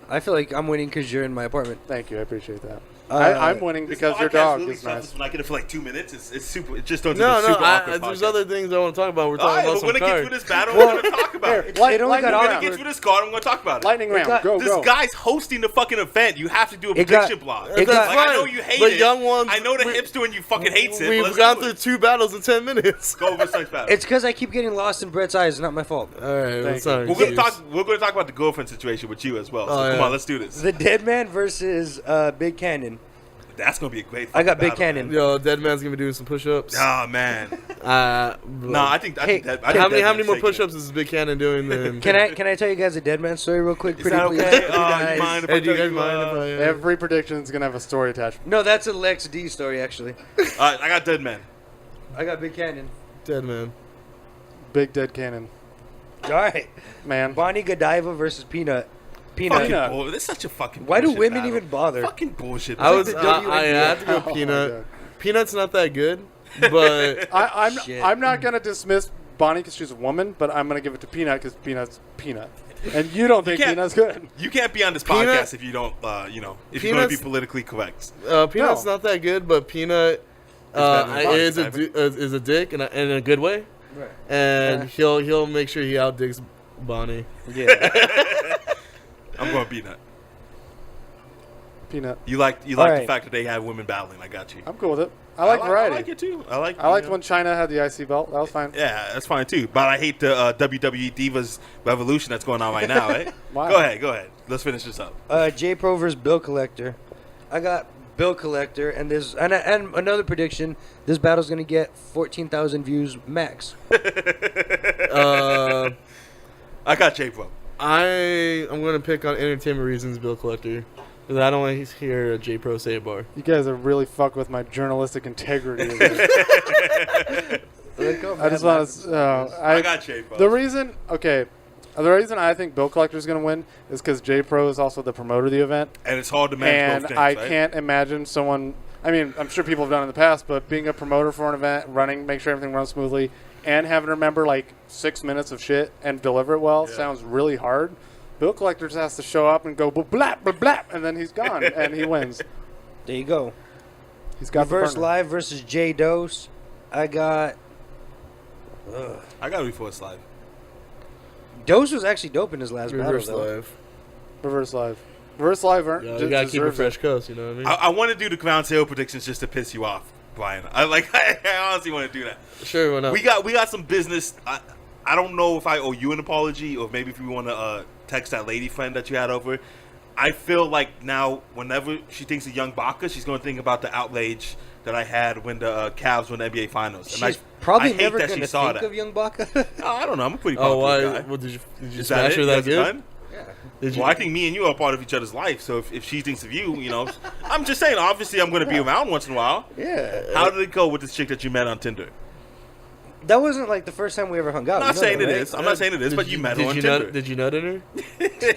I feel like I'm winning because you're in my apartment. Thank you. I appreciate that. Uh, I'm winning This because your podcast dog really is sucks nice. when I get it for like 2 minutes. It's super. It just turns No, into a super awkward there's podcast. other things I want to talk about. We're All talking right, about but some when it gets cards. through this battle, Well, we're gonna talk about Here, it. It only lightning got When it round. gets through this card, I'm gonna talk about it. Lightning round. got- Go, This go. guy's hosting the fucking event. You have to do a It got- prediction block. it got- Like, I know you hate But it. young ones- I know the we- hipster and you fucking hates it. We've but let's gone do through it. 2 battles in 10 minutes. Go over this battle. It's because I keep getting lost in Brett's eyes. It's not my fault. All right, that's not an We're gonna excuse. talk. We're gonna talk about the girlfriend situation with you as well. So Oh, come yeah. on, let's do this. The Dead Man versus Big Cannon. That's gonna be a great. I got fucking Big battle, Cannon. Yo, Dead Man's gonna be doing some push-ups. Man. Oh man. Nah, I think. I Hey, think that. I How think many that more man's taking push-ups is Big Cannon doing? Than Can I tell you guys a Dead Man story real quick? Is Pretty that please? okay? You You guys- mind if Hey, I do you tell guys mind if I? Every prediction is gonna have a story attached. No, that's a Lex D story actually. I got Dead Man. I got Big Cannon. Dead Man. Big dead cannon, All right, man. Bonnie Godiva versus Peanut. Fucking Peanut. bull. This is such a fucking. Why do bullshit women battle. even bother? Fucking bullshit. I battle. was. the I had to go Oh my Peanut. God. Peanut's not that good, but Shit. I'm not gonna dismiss Bonnie because she's a woman, but I'm gonna give it to Peanut because Peanut's Peanut, and you don't think can't- Peanut's good. You can't be on this Peanut- podcast if you don't, if you're going to be Peanut's- politically correct. Peanut's No. not that good. But Peanut better than Bonnie, is Simon. is a dick in a good way, Right. and he'll make sure he outdigs Bonnie. Yeah. I'm going Peanut. Peanut. You like the Alright. fact that they have women battling. I got you. I'm cool with it. I like variety. I like it too. I I liked you know. when China had the IC belt. That was fine. Yeah, that's fine too. But I hate the WWE Divas revolution that's going on right now. Eh? Why? Go ahead. Let's finish this up. J Pro versus Bill Collector. I got Bill Collector, and there's and another prediction. This battle's gonna get 14,000 views max. I got J-Pro. I'm going to pick on entertainment reasons Bill Collector. Because I don't want to hear a J Pro say a bar. You guys are really fuck with my journalistic integrity. I just want to. I got J-Pro. The reason I think Bill Collector is going to win is because J Pro is also the promoter of the event, And it's hard to manage and both things, I right? can't imagine someone. I mean, I'm sure people have done it in the past, but being a promoter for an event, make sure everything runs smoothly, and having to remember like 6 minutes of shit and deliver it well sounds really hard. Bill Collector just has to show up and go blah blah blah blah, and then he's gone and he wins. There you go. He's got Reverse the Live versus J Dose. I got. I got Reverse Live. Dose was actually dope in his last Reverse battle, though. Live. Reverse Live. Reverse Live. Yeah, you got to keep a fresh coast, you know what I mean? I want to do the Ground Zero predictions just to piss you off, Brian. I honestly want to do that. Sure, why not? We got some business. I don't know if I owe you an apology or maybe if you want to text that lady friend that you had over. I feel like now whenever she thinks of Young Baka, she's going to think about the outrage that I had when the Cavs won the NBA Finals. And She's probably I hate never that going she to saw think that. of Young Baka. I don't know. I'm a pretty Oh, popular why? guy. Well, did you Is smash her it? that That's good? done? Yeah. Did you? Well, I think me and you are part of each other's life. So if she thinks of you, you know, I'm just saying. Obviously, I'm going to be around once in a while. Yeah. How did it go with this chick that you met on Tinder? That wasn't like the first time we ever hung out. I'm not You know saying that, it right? is. I'm not saying it is, but you met her on you Tinder. Did you nut in her?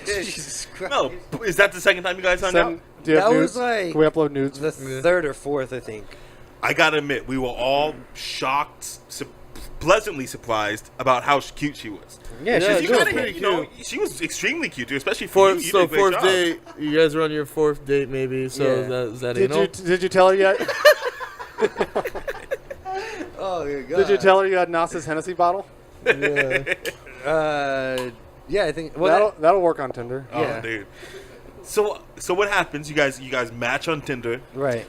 Jesus Christ. No, is that the second time you guys hung out? Do you have That nudes? was like Can we upload nudes? the third or fourth, I think. I gotta admit, we were all shocked, pleasantly surprised about how cute she was. Yeah, Yeah, she's You she was gotta, pretty you know, cute. she was extremely cute, especially for you. You did a great Fourth job. date. You guys are on your fourth date, maybe. So Yeah. is that Did anal? you tell her yet? Oh, your God. Did you tell her you had Nas's Hennessy bottle? Yeah. Yeah, I think. Well, That'll work on Tinder. Oh, Yeah. dude. So what happens? You guys match on Tinder, right.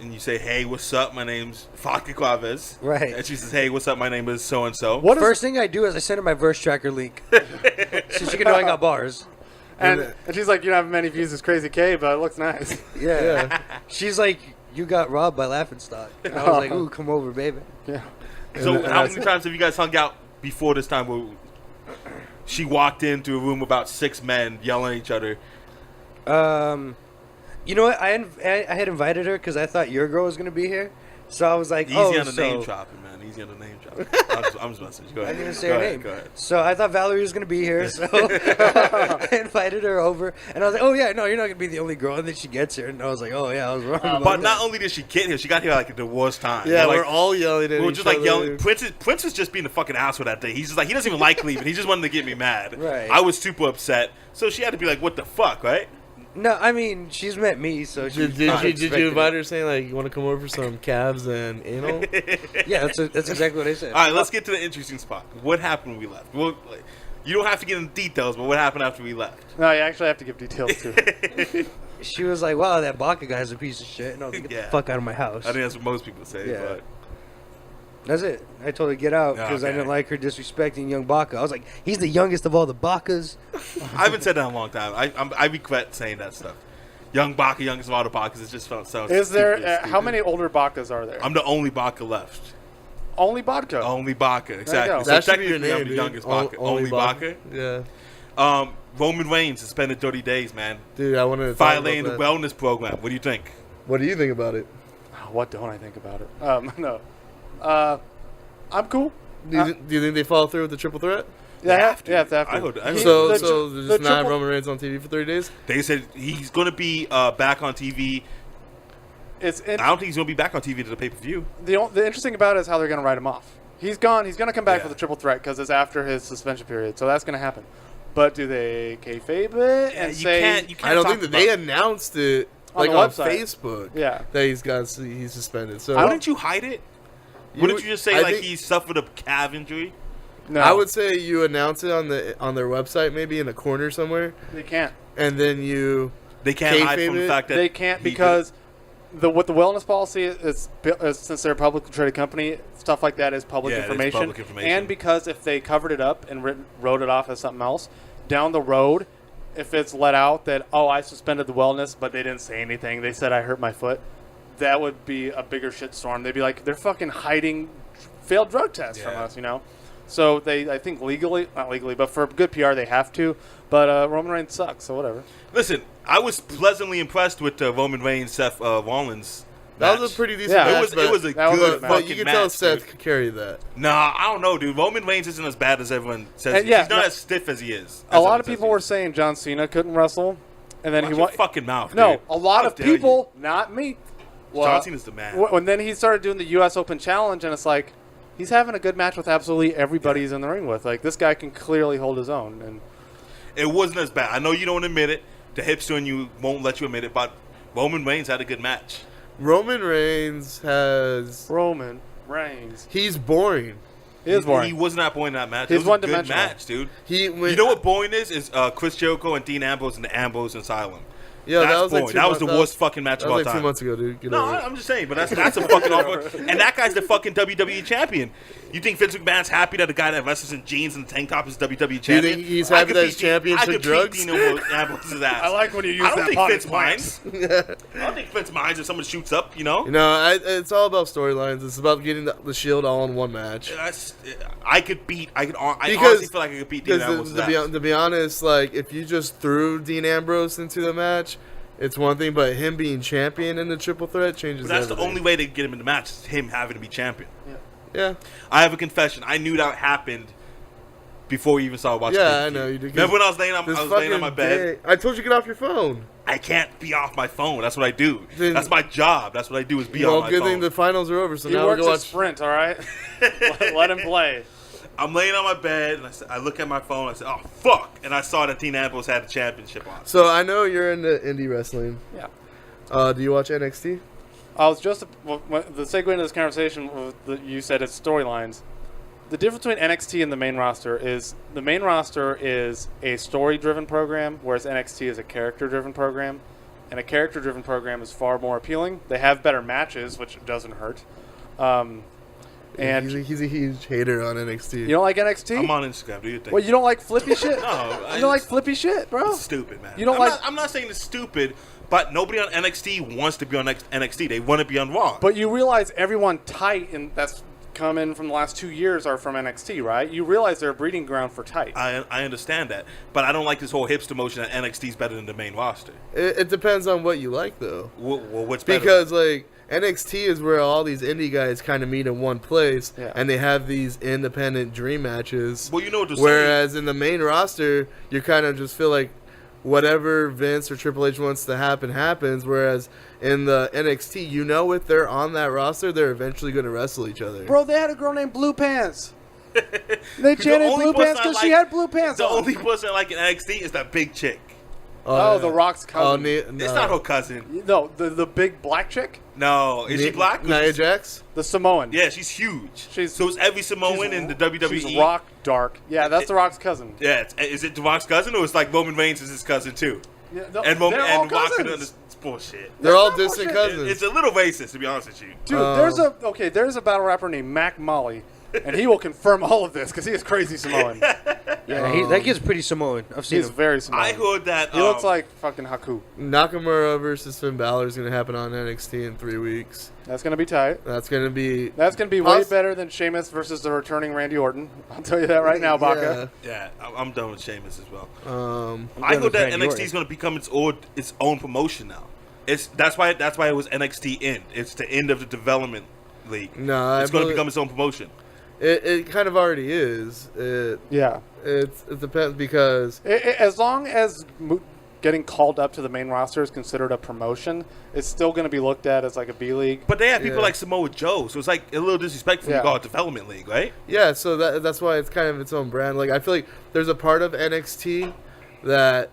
and you say, "Hey, what's up? My name's Faki Quaves." Right. And she says, "Hey, what's up? My name is so and so." What is First thing I do is I send her my verse tracker link, so she can know I got bars. and she's like, you don't have many views as Crazy K, but it looks nice. Yeah. She's like, you got robbed by Laugh N Stalk. And I was like, ooh, come over, baby. Yeah. So And how that's- many times have you guys hung out before this time? Where she walked into a room about 6 men yelling at each other. You know what? I had invited her because I thought your girl was gonna be here, so I was like, Easy oh, on the so name dropping, man. Easy on the name dropping. I'm just messing. Go I ahead. didn't even say Go her ahead, name. Go ahead. So I thought Valerie was gonna be here, so I invited her over, and I was like, oh yeah, no, you're not gonna be the only girl. And then she gets here, and I was like, oh yeah, I was wrong. About But that. not only did she get here, she got here like at the worst time. Yeah, Like, we're all yelling at we were each just like other. yelling. Prince was just being a fucking asshole that day. He's just like, he doesn't even like leaving. He just wanted to get me mad. Right. I was super upset. So she had to be like, what the fuck, right? No, I mean she's met me, so she. Did you invite her saying like you want to come over for some calves and anal? Yeah, that's exactly what I said. All right, let's get to the interesting spot. What happened when we left? Well, like, you don't have to get into details, but what happened after we left? No, you actually have to give details too. She was like, wow, that Baca guy's a piece of shit, and I was like, get Yeah. the fuck out of my house. I think that's what most people say. Yeah. But That's it. I told her to get out because I Okay. didn't like her disrespecting young Baca. I was like, he's the youngest of all the Bacas. I haven't said that in a long time. I regret saying that stuff. Young Baka, youngest of all the Bakas. It just sounds Is there stupid. how many older Bacas are there? I'm the only Baka left. Only vodka. Only Baka, exactly. go. So That should be your technically, I'm name, the dude. youngest Baka. Only Baka. Yeah, Roman Reigns suspended 30 days, man. dude, I wanted to talk Violating the about that. wellness program. What do you think? What do you think about it? What don't I think about it? No. I'm cool. Do you think they follow through with the triple threat? Yeah, They have to. yeah, they have to. I heard- I heard- So the there's the just not triple- Roman Reigns on TV for 30 days? They said he's going to be back on TV. It's I don't think he's going to be back on TV to the pay-per-view. the interesting about it is how they're going to write him off. He's gone. He's going to come back Yeah. for the triple threat because it's after his suspension period. So that's going to happen. But do they kayfabe it and you say can't I don't talk think that they about- announced it On like the on website. Facebook. Yeah. that he's suspended. So Wouldn't you hide it? Wouldn't you just say I like think- he suffered a calf injury? No, I would say you announce it on their website, maybe in a corner somewhere, they can't. and then you. They can't hide Kayfabe from the it? fact that They can't he did- because what the wellness policy is since they're a publicly traded company, stuff like that is public Yeah, it is information. public information. And because if they covered it up and wrote it off as something else, down the road, if it's let out that, oh, I suspended the wellness, but they didn't say anything, they said I hurt my foot, that would be a bigger shitstorm. They'd be like, they're fucking hiding failed drug tests from Yeah. us, you know? So they, I think not legally, but for good PR they have to. But Roman Reigns sucks, so whatever. Listen, I was pleasantly impressed with Roman Reigns, Seth Rollins. That was match. a pretty decent Yeah. match. It was a That was a good good match. but fucking you can match, tell Seth dude. could carry that. Nah, I don't know, dude. Roman Reigns isn't as bad as everyone says. And yeah, He's not no- as stiff as he is. A lot of people were saying John Cena couldn't wrestle, and then Watch he your won. fucking mouth. No, dude. a lot How of dare people, not me. You. Well, John Cena's the man. when then he started doing the U.S. Open Challenge, and it's like he's having a good match with absolutely everybody he's in the ring with. Like this guy can clearly hold his own. And It wasn't as bad. I know you don't admit it. The hipster and you won't let you admit it, but Roman Reigns had a good match. Roman Reigns has. Roman Reigns, He's boring. he is He boring. wasn't that boring in that match. He's It was a good one-dimensional. match, dude. You You know what boring is? Is Chris Jericho and Dean Ambrose in the Ambrose Asylum. Yeah, That's that was boring. like That was the worst fucking match That of all was like time. 2 months ago, dude. Get No, over it. I'm just saying, but that's a fucking offer. And that guy's the fucking WWE champion. You think Vince McMahon's happy that a guy that wrestles in jeans and tank top is WWE champion? think he's I happy could that his beat champion I took could drugs? beat Dean Ambrose's ass. I like when you use I don't that think potted Vince plants. minds. I don't think Vince minds if someone shoots up, you know? You know, it's all about storylines. It's about getting the Shield all in one match. I honestly feel like I could beat Dean Ambrose's Because ass. to be honest, like if you just threw Dean Ambrose into the match, it's one thing, but him being champion in the triple threat changes But that's everything. the only way to get him in the match is him having to be champion. Yeah, I have a confession. I knew that happened before we even started watching. yeah, I pay-per-view. know you do. Remember when I was laying on This I was laying on my fucking bed? day- I told you to get off your phone. I can't be off my phone. That's what I do. Then- That's my job. That's what I do is be Well, on my good phone. thing the finals are over, so He now we works go a watch. sprint, all right. Let him play. I'm laying on my bed and I look at my phone. I said, "Oh fuck!" And I saw that Dean Ambrose had the championship on. So I know you're into indie wrestling. Yeah. Do you watch NXT? I was just the segue into this conversation. You said it's storylines. The difference between NXT and the main roster is a story-driven program, whereas NXT is a character-driven program, and a character-driven program is far more appealing. They have better matches, which doesn't hurt. And he's a huge hater on NXT. you don't like NXT? I'm on Instagram. Do you think? Well, you don't like flippy shit. No, You don't like flippy shit, bro. It's stupid, man. You don't I'm not saying it's stupid, but nobody on NXT wants to be on NXT. They want to be on Raw. But you realize everyone tight and that's come in from the last 2 years are from NXT, right? You realize they're a breeding ground for tight. I understand that, but I don't like this whole hipster motion that NXT is better than the main roster. It depends on what you like, though. Well, what's better? Because like NXT is where all these indie guys kind of meet in one place, Yeah. and they have these independent dream matches. Well, you know what they're saying. Whereas in the main roster, you kind of just feel like whatever Vince or Triple H wants to happen happens. Whereas in the NXT, you know if they're on that roster, they're eventually going to wrestle each other. Bro, they had a girl named Blue Pants. They chanted only Blue person Pants I because like- she had blue pants The on. only person I like in NXT is that big chick. Oh, The Rock's cousin. It's not her cousin. No, the big black chick? No, is she black? Nia Jax? The Samoan. Yeah, she's huge. She's- so is every Samoan in the WWE. She's Rock dark. Yeah, that's The Rock's cousin. Yeah, is it The Rock's cousin or it's like Roman Reigns is his cousin too? Yeah, no, And Roman they're all and Rock cousins. it's bullshit. They're all not distant bullshit. cousins. It's a little racist to be honest with you. Dude, there's a battle rapper named Mac Molly, and he will confirm all of this because he is crazy Samoan. Yeah, that kid's pretty Samoan. I've seen He's him. very Samoan. I heard that He looks like fucking Haku. Nakamura versus Finn Balor is going to happen on NXT in 3 weeks. That's gonna be tight. That's going to be... That's gonna be way better than Sheamus versus the returning Randy Orton. I'll tell you that right now, Baka. Yeah, I'm done with Sheamus as well. Yeah. I heard that Randy NXT Orton. is going to become its own promotion now. That's why it was NXT End. It's the end of the development league. No, it's going to become its own promotion. It kind of already is. Yeah. It depends because... As long as getting called up to the main roster is considered a promotion, it's still going to be looked at as like a B league. But they have people Yeah. like Samoa Joe, so it's like a little disrespectful to Yeah. call it development league, right? Yeah, so that's why it's kind of its own brand. Like I feel like there's a part of NXT that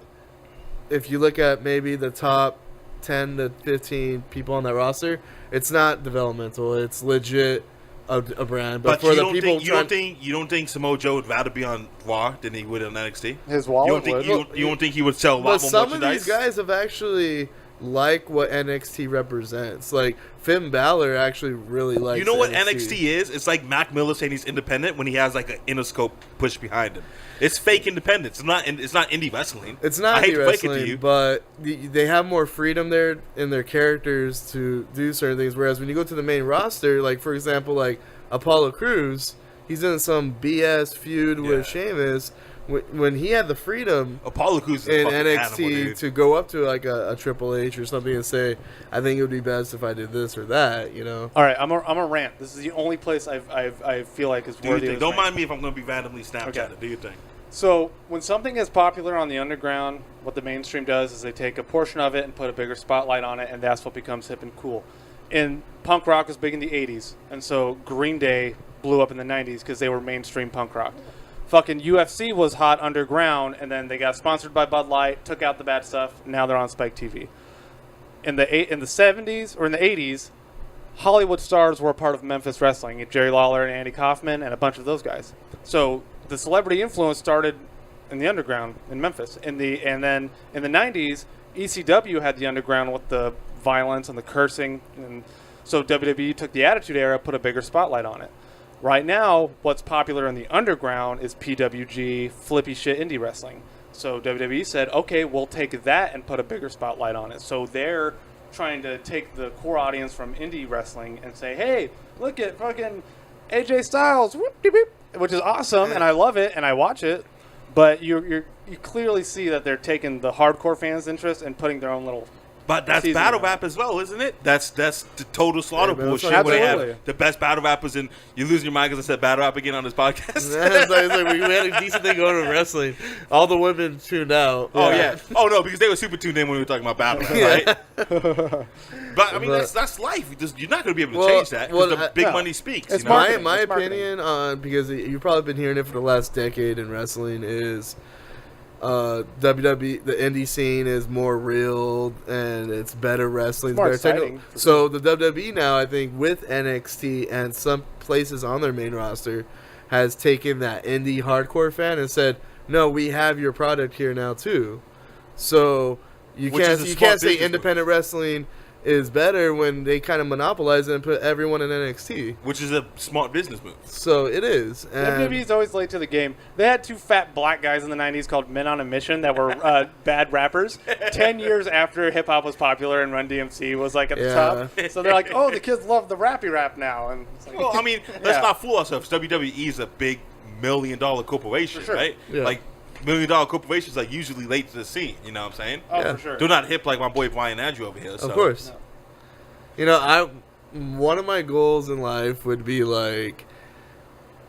if you look at maybe the top 10 to 15 people on that roster, it's not developmental. It's legit a brand. But for you the don't people think you don't think Samoa Joe would rather be on Raw than he would on NXT? His You wallet don't think would. you don't think he would sell a lot But more some of merchandise? these guys have actually like what NXT represents. Like Finn Balor actually really likes. You know what NXT is? It's like Mac Miller saying he's independent when he has like an Interscope push behind him. It's fake independence. It's not indie wrestling. It's not I hate indie to break it to wrestling, you. but they have more freedom there in their characters to do certain things. Whereas when you go to the main roster, like for example, like Apollo Crews, he's in some BS feud with Sheamus. When he had the freedom Apollo Crews is in a fucking NXT animal, dude. to go up to like a Triple H or something and say, I think it would be best if I did this or that, you know. All right, I'm a rant. This is the only place I feel like is Do your worthy thing. of Don't this rant. mind me if I'm going to be randomly Snapchatting. Okay. Do your thing. So when something is popular on the underground, what the mainstream does is they take a portion of it and put a bigger spotlight on it, and that's what becomes hip and cool. And punk rock was big in the 80s, and so Green Day blew up in the 90s because they were mainstream punk rock. Fucking UFC was hot underground, and then they got sponsored by Bud Light, took out the bad stuff. Now they're on Spike TV. In the 70s or in the 80s, Hollywood stars were a part of Memphis wrestling. Jerry Lawler and Andy Kaufman and a bunch of those guys. So the celebrity influence started in the underground in Memphis. And then in the 90s, ECW had the underground with the violence and the cursing, and so WWE took the Attitude Era, put a bigger spotlight on it. Right now, what's popular in the underground is PWG, flippy shit indie wrestling. So WWE said, okay, we'll take that and put a bigger spotlight on it. So they're trying to take the core audience from indie wrestling and say, hey, look at fucking AJ Styles, whoop-de-boop, which is awesome, and I love it, and I watch it. But you clearly see that they're taking the hardcore fans' interest and putting their own little. But that's season battle on it. rap as well, isn't it? That's the total slaughter Yeah, man, bullshit. that's Where they absolutely. have the best battle rappers, and you're losing your mind because I said battle rap again on this podcast. It's like we had a decent thing going with wrestling. All the women tuned out. Oh yeah. Oh no, because they were super tuned in when we were talking about battle rap, right? But I mean, that's life. You're not going to be able to change that because the big money speaks. It's You know? marketing. My It's marketing. opinion on, because you've probably been hearing it for the last decade in wrestling, is WWE, the indie scene is more real and it's better wrestling. It's more better exciting, for So the WWE now, I think, with NXT and some places on their main roster, has taken that indie hardcore fan and said, "No, we have your product here now too." So you Which is a can't smart say business independent wrestling is better when they kind of monopolize it and put everyone in NXT. Which is a smart business move. So it is. And WWE's always late to the game. They had two fat black guys in the 90s called Men on a Mission that were bad rappers. 10 years after hip-hop was popular and Run DMC was like at the top. So they're like, oh, the kids love the rappy rap now. And it's like, Well, I mean, let's Yeah. not fool ourselves. WWE is a big $1 million corporation, For sure. right? Yeah. Like, $1 million corporations are usually late to the scene. You know what I'm saying? oh, Yeah. for sure. They're not hip like my boy Brian Andrew over here. So. of course. No. You know, one of my goals in life would be like,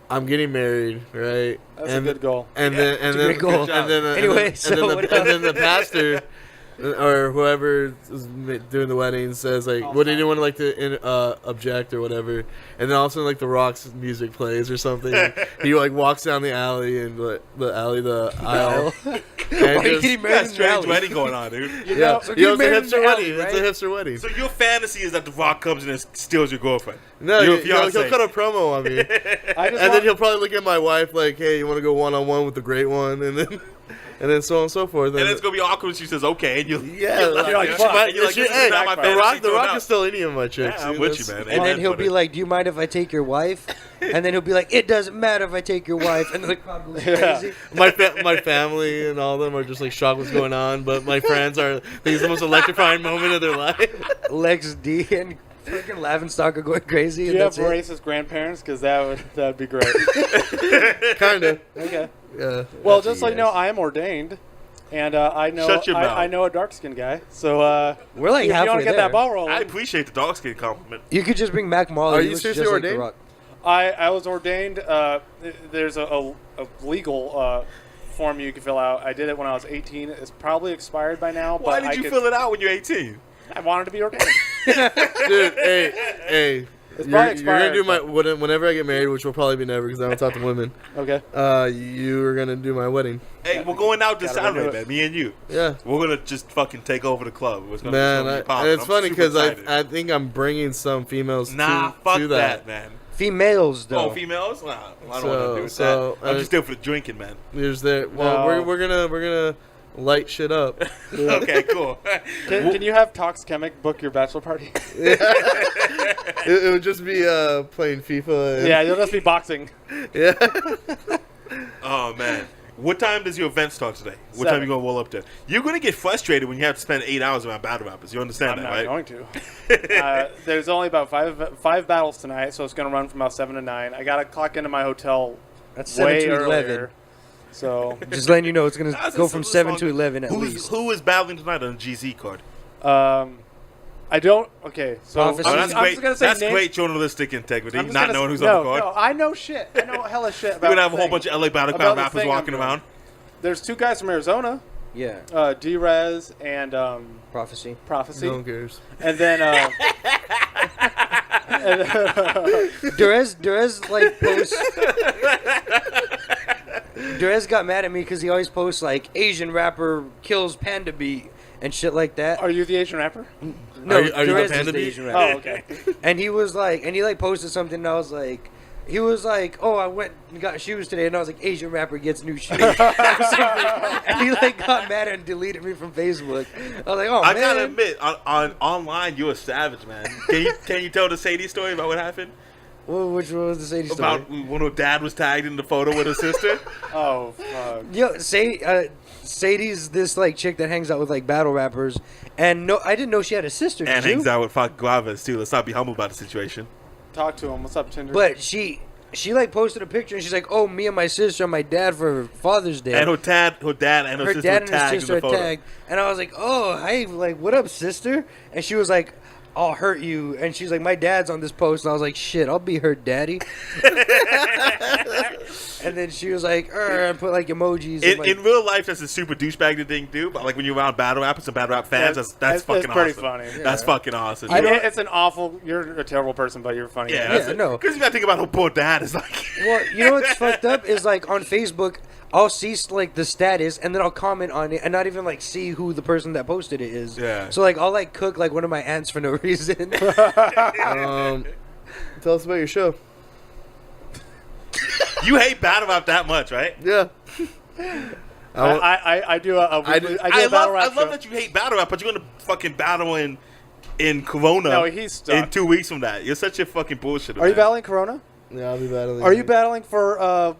I'm getting married, right? That's a good goal. And Yeah, then it's and a then great goal. and then Anyway, and so then what and then the pastor or whoever is doing the wedding says like, would anyone like to object or whatever? And then all of a sudden like the Rock's music plays or something. He like walks down the alley and the aisle. And Why are you just- getting You got married a in the strange alley? wedding going on, dude. You yeah, know, so you know, get married it's in a the hipster alley, wedding. It's a right? hipster wedding. So your fantasy is that The Rock comes in and steals your girlfriend. No, your he'll fiance. cut a promo on me. I just And then want- he'll probably look at my wife like, "Hey, you want to go one-on-one with the great one?" And then so on and so forth. And it's gonna be awkward when she says okay, and yeah, you're like, like, "She fuck." might- you're like, Hey, this is not my the fantasy, Rock, throw it out. is still any of my chicks. Yeah, I'm dude. with you, That's- man. And then Amen, he'll buddy. be like, "Do you mind if I take your wife?" And then he'll be like, "It doesn't matter if I take your wife." And then the crowd goes crazy. My family and all of them are just like shocked what's going on, but my friends are. Think it's the most electrifying moment of their life. Lex D and freaking Laugh N Stalk are going crazy. Do And you have that's it. racist grandparents? Because that'd be great. Kinda. Okay. Yeah. Well, just so you Yes. know, I am ordained, and I know Shut your mouth. I know a dark skinned guy. So We're like if you want halfway to get there. that ball rolling, I appreciate the dog skin compliment. You could just bring Mac Marley. Are He you looks seriously just like The ordained? Rock. I was ordained. There's a legal form you can fill out. I did it when I was 18. It's probably expired by now. Why but did you fill it out when you're 18? I wanted to be ordained. Dude, hey. It's You're probably gonna do expired, my whenever I get married, which will probably be never because I don't talk to women. Okay. You are gonna do my wedding. Hey, we're going out this Gotta Saturday, renew it. man. Me and you. Yeah. We're gonna just fucking take over the club. It's gonna, Man, it's gonna be and popping. it's I'm funny super because excited. I think I'm bringing some females Nah, to fuck that. that, man. Females, though. Oh, females? Nah, I don't want to do with So, that. I'm just there for the drinking, man. There's there. Well, No. we're gonna light shit up. Okay, cool. Can you have Toxchemic book your bachelor party? It would just be playing FIFA. And, Yeah, you'll just be boxing. yeah. Oh, man. What time does your event start today? What 7. time you going to roll up there? You're going to get frustrated when you have to spend 8 hours around battle rappers. You understand I'm that, not right? going to. There's only about five battles tonight, so it's going to run from about 7 to 9. I got to clock into my hotel That's 7 way to 11. earlier. So Just letting you know, it's gonna That's go a from simple 7 to song. 11 at least. Who is battling tonight on the GZ card? I don't. Okay, so Prophecy. I'm that's just great. going to say That's names. great journalistic integrity. I'm just Not gonna knowing s- who's no, on the card. No, I know shit. I know hella shit about We're gonna have the a whole thing. bunch of LA About battleground the rappers thing I'm walking doing. around. There's 2 guys from Arizona, Yeah. D-Rez and Prophecy. Prophecy. No one cares. And then Durez like posts. Durez got mad at me because he always posts like Asian rapper kills Panda Beat and shit like that. are you the Asian rapper? No, Are you the Durez is Panda the Beat? Asian rapper. Oh, okay. And he was like, and he like posted something, and I was like, he was like, oh, I went and got shoes today, and I was like, Asian rapper gets new shoes. Or something. And he like got mad and deleted me from Facebook. I was like, oh I man. gotta admit, on online, you're a savage, man. Can you tell the Sadie story about what happened? Well, which one was the Sadie story? About when her dad was tagged in the photo with her sister? Oh, fuck. Yo, Sadie's this like chick that hangs out with like battle rappers, and no, I didn't know she had a sister. And did you? hangs out with fucking Guavas too. Let's not be humble about the situation. Talk to him. What's up, Tinder? But she like posted a picture and she's like, "Oh, me and my sister and my dad for Father's Day." And her dad and her her sister dad were and his tagged in sister the are photo. tagged, and I was like, "Oh, hey, like, what up, sister?" And she was like, "I'll hurt you," and she's like, "My dad's on this post," and I was like, "Shit, I'll be her daddy." And then she was like, and put like emojis. and, like, In real life, that's a super douchebag thing to do. But like when you're around battle rappers and battle rap fans, that's That's fucking pretty awesome. funny. That's fucking awesome. I mean, it's an awful. You're a terrible person, but you're funny. Yeah, Yeah, no. Because you gotta think about her poor dad is like. well, you know what's fucked up is like on Facebook, I'll see like the status and then I'll comment on it and not even like see who the person that posted it is. Yeah. So like I'll like cook like one of my aunts for no reason. Tell us about your show. You hate battle rap that much, right? Yeah. I do a weekly, I do a battle rap I love show. that you hate battle rap, but you're gonna fucking battle in Corona. No, he's stuck. in 2 weeks from that. You're such a fucking bullshitter. Are you man. battling Corona? Yeah, I'll be battling. Are you battling for? I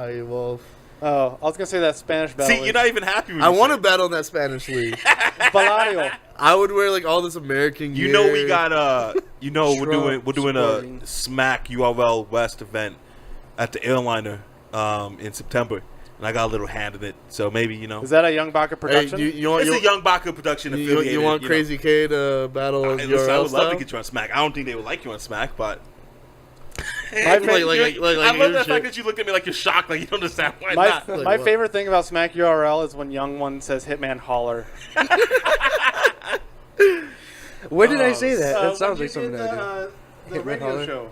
evolve. Oh, I was gonna say that Spanish battle. See, you're not even happy with I your want to shit. battle in that Spanish league. Valario. I would wear like all this American gear. You know we got we're doing Sporting. a Smack URL West event at the airliner in September, and I got a little hand in it. So maybe Is that a Young Baka Hey, production? you want it's a Young Baka production you, affiliated. you want know. Crazy K to battle Hey, listen, I URL would love style? to get you on Smack. I don't think they would like you on Smack, but My fa- I love your the fact shit. that you look at me like you're shocked, like you don't understand why my not. Like my what? favorite thing about Smack URL is when Young One says "Hitman Holler." When did I say that? When That sounds you like something did I do. The Hitman radio Holler? show.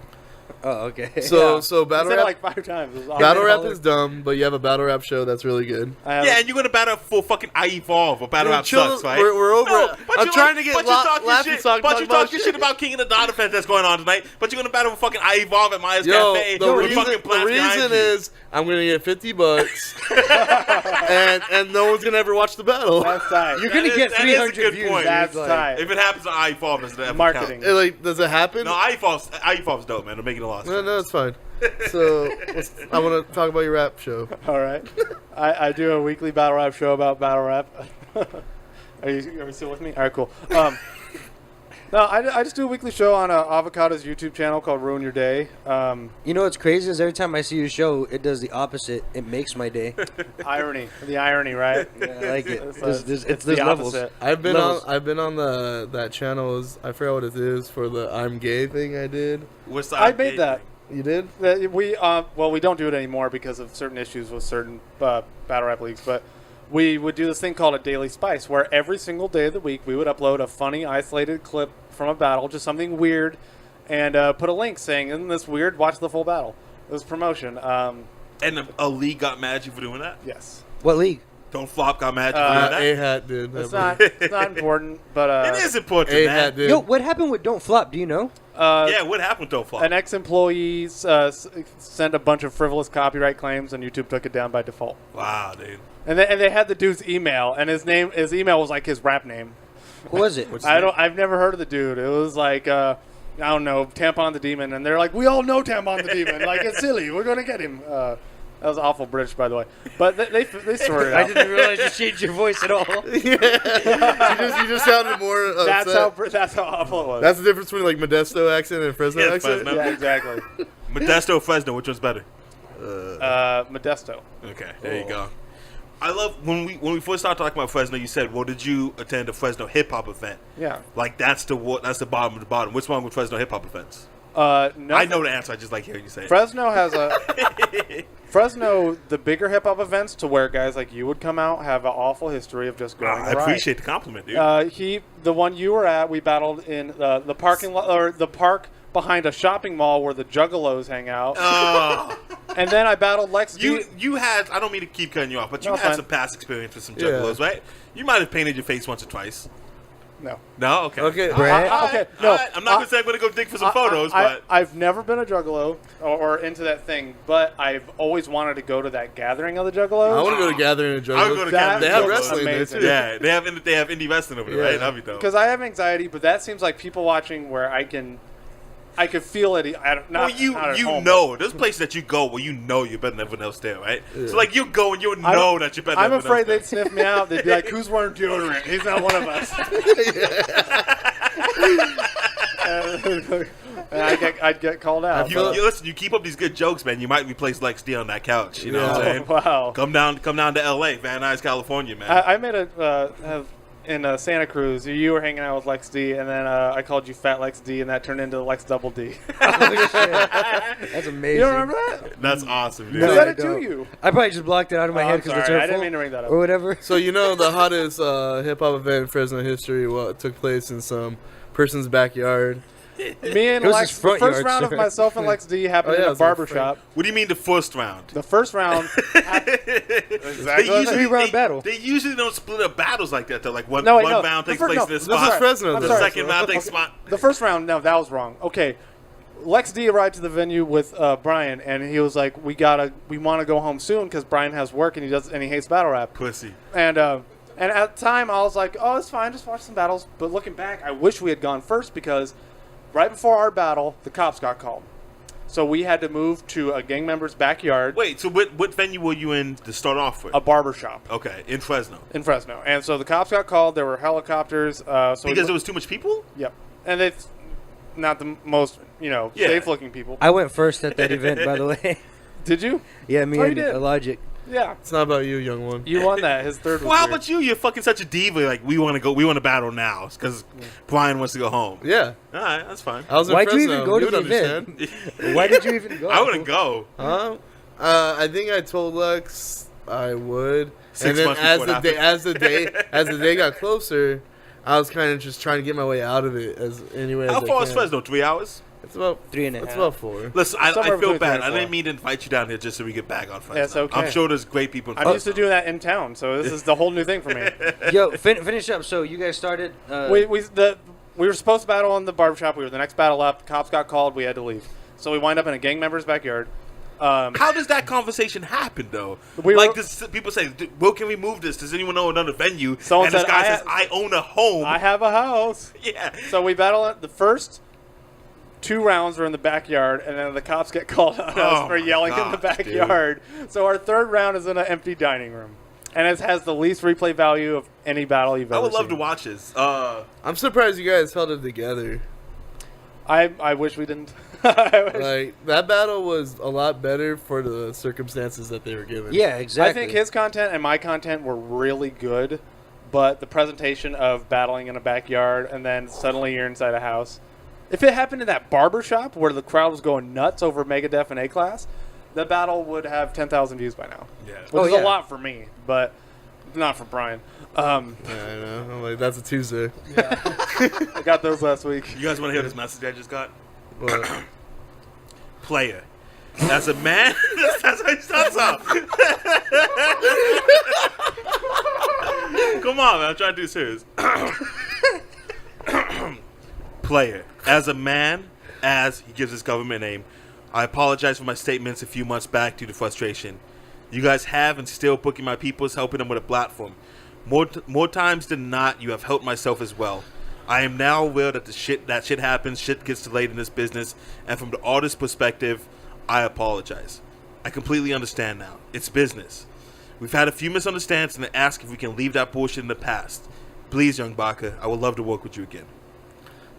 Oh, okay. So Yeah. battle I said it rap. like 5 times. It was awesome. Battle rap Holler. is dumb, but you have a battle rap show that's really good. I have- Yeah, and you're gonna battle for fucking I Evolve or battle Dude, rap chill, sucks, right? we're over it. but I'm you trying to get but you talking Laugh N shit, Stalk but talk you about talking shit. shit about King of the Dot event that's going on tonight. But you're gonna battle for fucking I Evolve at Maya's Yo, Cafe. the with fucking reason, Blast behind you. is I'm gonna get $50, and no one's gonna ever watch the battle. That's tight. You're gonna That get is- that is a 300 good views. point. dude, That's like- tight. If it happens on I Evolve, does it ever Marketing. count? Like, does it happen? No, I Evolve's dope, man. They're making a lot. No, it's fine. So I want to talk about your rap show. All right. I do a weekly battle rap show about battle rap. Are you still with me? All right, cool. No, I just do a weekly show on Avocado's YouTube channel called Ruin Your Day. You know what's crazy is every time I see your show, it does the opposite. It makes my day. Irony. The irony, right? Yeah, I like it. It's There's the levels. opposite. I've been Levels. on that channel. I forgot what it is for the I'm gay thing I did. What's the I made that. You did? We don't do it anymore because of certain issues with certain battle rap leagues, but we would do this thing called a daily spice, where every single day of the week we would upload a funny isolated clip from a battle, just something weird, and put a link saying, "Isn't this weird? Watch the full battle." It was promotion. And a league got mad at you for doing that. Yes, What league? Don't Flop got mad at you for doing that. A-Hat did. it's not important, but It is important, A-Hat man. did. Yo, what happened with Don't Flop? Do you know? Yeah, what happened with Don't Flop? an ex-employee sent a bunch of frivolous copyright claims, and YouTube took it down by default. Wow, dude. And they had the dude's email, and his email was like his rap name. What was it? I've never heard of the dude. It was like I don't know, Tampon the Demon, and they're like, we all know Tampon the Demon. Like, it's silly. We're gonna get him. That was awful British, by the way. But they sorted it I out. didn't realize you changed your voice at all. you just sounded more upset. That's how awful it was. That's the difference between like Modesto accent and Fresno Yeah, accent. Fresno. yeah, exactly. Modesto, Fresno, which one's better? Modesto. Okay, there you go. I love when we first started talking about Fresno. You said, "Well, did you attend a Fresno hip hop event?" Yeah. Like that's the bottom of the bottom. What's wrong with Fresno hip hop events? No. I know the answer. I just like hearing you say it. Fresno has Fresno, the bigger hip hop events to where guys like you would come out have an awful history of just going. I appreciate the compliment, dude. The one you were at, we battled in the parking lot or the park behind a shopping mall where the Juggalos hang out. Oh. And then I battled Lex D. You had, I don't mean to keep cutting you off, but you No, had fine. some past experience with some Yeah. juggalos, right? You might have painted your face once or twice. No. No? Okay. Okay. Brett? Okay, no. I'm not going to say I'm going to go dig for some photos, but... I've never been a Juggalo or into that thing, but I've always wanted to go to that gathering of the Juggalos. I want to go to Gathering and I would go Juggalos. to That They have looks wrestling there amazing. too. Yeah, they have indie wrestling over there, Yeah. right? That'd be dope. Because I have anxiety, but that seems like people watching where I could feel it. Well, you know, there's places that you go where you know you're better than everyone else there, right? Yeah. So, like, you go and you know that you're better than I'm everyone afraid they'd else sniff me out. They'd be like, "Who's wearing deodorant? He's not one of us." And I'd get called out. there. Listen, you keep up these good jokes, man. You might replace Lex D on that couch. You know what I'm saying? Wow. Come down to L.A., Van Nuys, California, man. I made in Santa Cruz. You were hanging out with Lex D, and then I called you Fat Lex D, and that turned into Lex Double D. That's amazing. You don't remember that? That's awesome, dude. I No, said I it to don't. you. I probably just blocked it out of my Oh, head I'm because it's sorry. I hurtful didn't mean to bring that up. or whatever. So you know the hottest hip hop event in Fresno history took place in some person's backyard. Me and It was Lex, his the front first yard, round of sir. myself and Lex D happened Oh, yeah, in it a was in the barber shop. What do you mean the first round? The first round. They Three-round battle. They usually don't split up battles like that, though. Like one No, wait, no. round The takes fir- place no, in this this is spot. Fresno, I'm The though. sorry. second round takes spot. The first round, no, that was wrong. Okay, Lex D arrived to the venue with Brian, and he was like, "We want to go home soon because Brian has work and he hates battle rap." Pussy. And at the time, I was like, "Oh, it's fine, just watch some battles." But looking back, I wish we had gone first because right before our battle, the cops got called, so we had to move to a gang member's backyard, Wait, so what venue were you in to start off with? a barber shop Okay, in Fresno. in Fresno. And so the cops got called. There were helicopters. Because there was too much people? Yep, and it's not the most Yeah. safe-looking people. I went first at that event, by the way. Did you? Yeah, me Oh, you and did? Logic. Yeah, It's not about you, young one. you won that. His third was Well, how weird. about you? You're fucking such a diva. Like, we want to battle now because Brian wants to go home. Yeah, All right, that's fine. I was in Why'd you Fresno. even go to would the understand. event? Why did you even go? I wouldn't go. I think I told Lex I would, 6 and then months as before the it day as the day got closer, I was kind of just trying to get my way out of it as anyway. How as far I is can. Fresno? 3 hours? It's about 3.5. It's about 4. Listen, I Somewhere feel between bad. 3 and I 4. didn't mean to invite you down here just so we get back on Fresno. That's okay. I'm sure there's great people in I'm Fresno. used to doing that in town, so this is the whole new thing for me. Yo, finish up. So you guys started. we were supposed to battle in the barbershop. We were the next battle up. Cops got called. We had to leave. So we wind up in a gang member's backyard. How does that conversation happen, though? We like, were- people say, where can we move this? Does anyone know another venue? Someone and this said, guy I says, ha- I own a home. I have a house. Yeah. So we battle it. The first 2 rounds were in the backyard, and then the cops get called on Oh us for my yelling in the God, backyard. So our third round is in an empty dining room. And it has the least replay value of any battle you've I ever would love seen. to watch this. I'm surprised you guys held it together. I wish we didn't. I wish- Like that battle was a lot better for the circumstances that they were given. Yeah, exactly. I think his content and my content were really good, but the presentation of battling in a backyard and then suddenly you're inside a house. If it happened in that barber shop where the crowd was going nuts over Megadeth and A-Class, the battle would have 10,000 views by now. Yeah. Which is yeah. a lot for me, but not for Brian. Yeah, I know. I'm like, that's a Tuesday. I got those last week. You guys want to hear this message I just got? But Player. As a man, that's how he starts off. Come on, man. I'm trying to do serious. Player. As a man, he gives his government name, I apologize for my statements a few months back due to frustration. You guys have and still booking my peoples, helping them with a platform. More times than not, you have helped myself as well. I am now aware that shit happens, shit gets delayed in this business, and from the artist's perspective, I apologize. I completely understand now. It's business. We've had a few misunderstandings and I ask if we can leave that bullshit in the past. Please, young Baka, I would love to work with you again.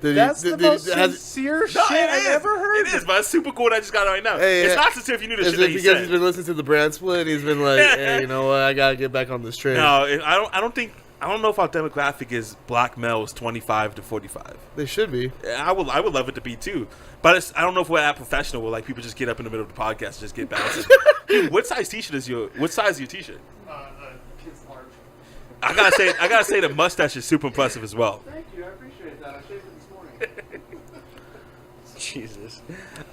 That's the most sincere shit I've ever heard. It is, but it's super cool that I just got it right now. Hey, it's not sincere if you knew the shit that he because said. he's been listening to the brand split and he's been like, hey, you know what? I gotta get back on this train. No, I don't know if our demographic is black males 25 to 45. They should be. I would love it to be too, but I don't know if we're that professional where like people just get up in the middle of the podcast and just get bouncing. Dude, what size t-shirt is your? What size is your t-shirt? Kids large. I gotta say the mustache is super impressive as well. Thank you, I appreciate that. I shaved it this morning. Jesus.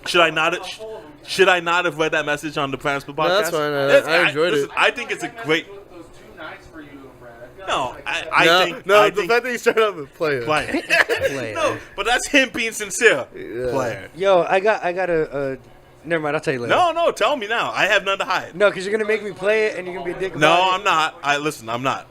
Should I not have read that message on the Plans podcast? No, that's fine. I enjoyed it. I think it's a great. Those too nice for you, Brad. No, I think the fact that you started off with player. Player. No, but that's him being sincere. Yeah. Player. Yo, I got a. Never mind. I'll tell you later. No, tell me now. I have none to hide. No, because you're gonna make me play it, and you're gonna be a dick. No, about it. I'm not. I'm not.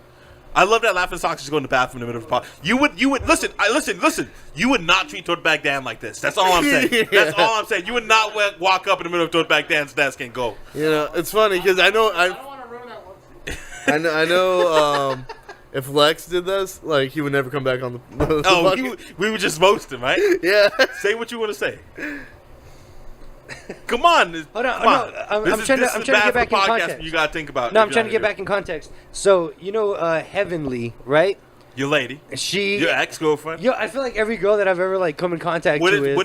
I love that Laugh N Stalk just go in the bathroom in the middle of the pod. You would listen. You would not treat Tote Bag Dan like this. That's all I'm saying. Yeah. That's all I'm saying. You would not walk up in the middle of Tote Bag Dan's desk and go. You know, it's funny because I don't want to ruin that one. I know. If Lex did this, like he would never come back on the podcast. We would just roast him, right? Yeah. Say what you want to say. Come on. Hold on. Come on. I'm trying to get back in context. You gotta think about. No, I'm trying to get back in context. So you know, Heavenly, right? Your lady. Your ex-girlfriend. Yo, I feel like every girl that I've ever like come in contact with.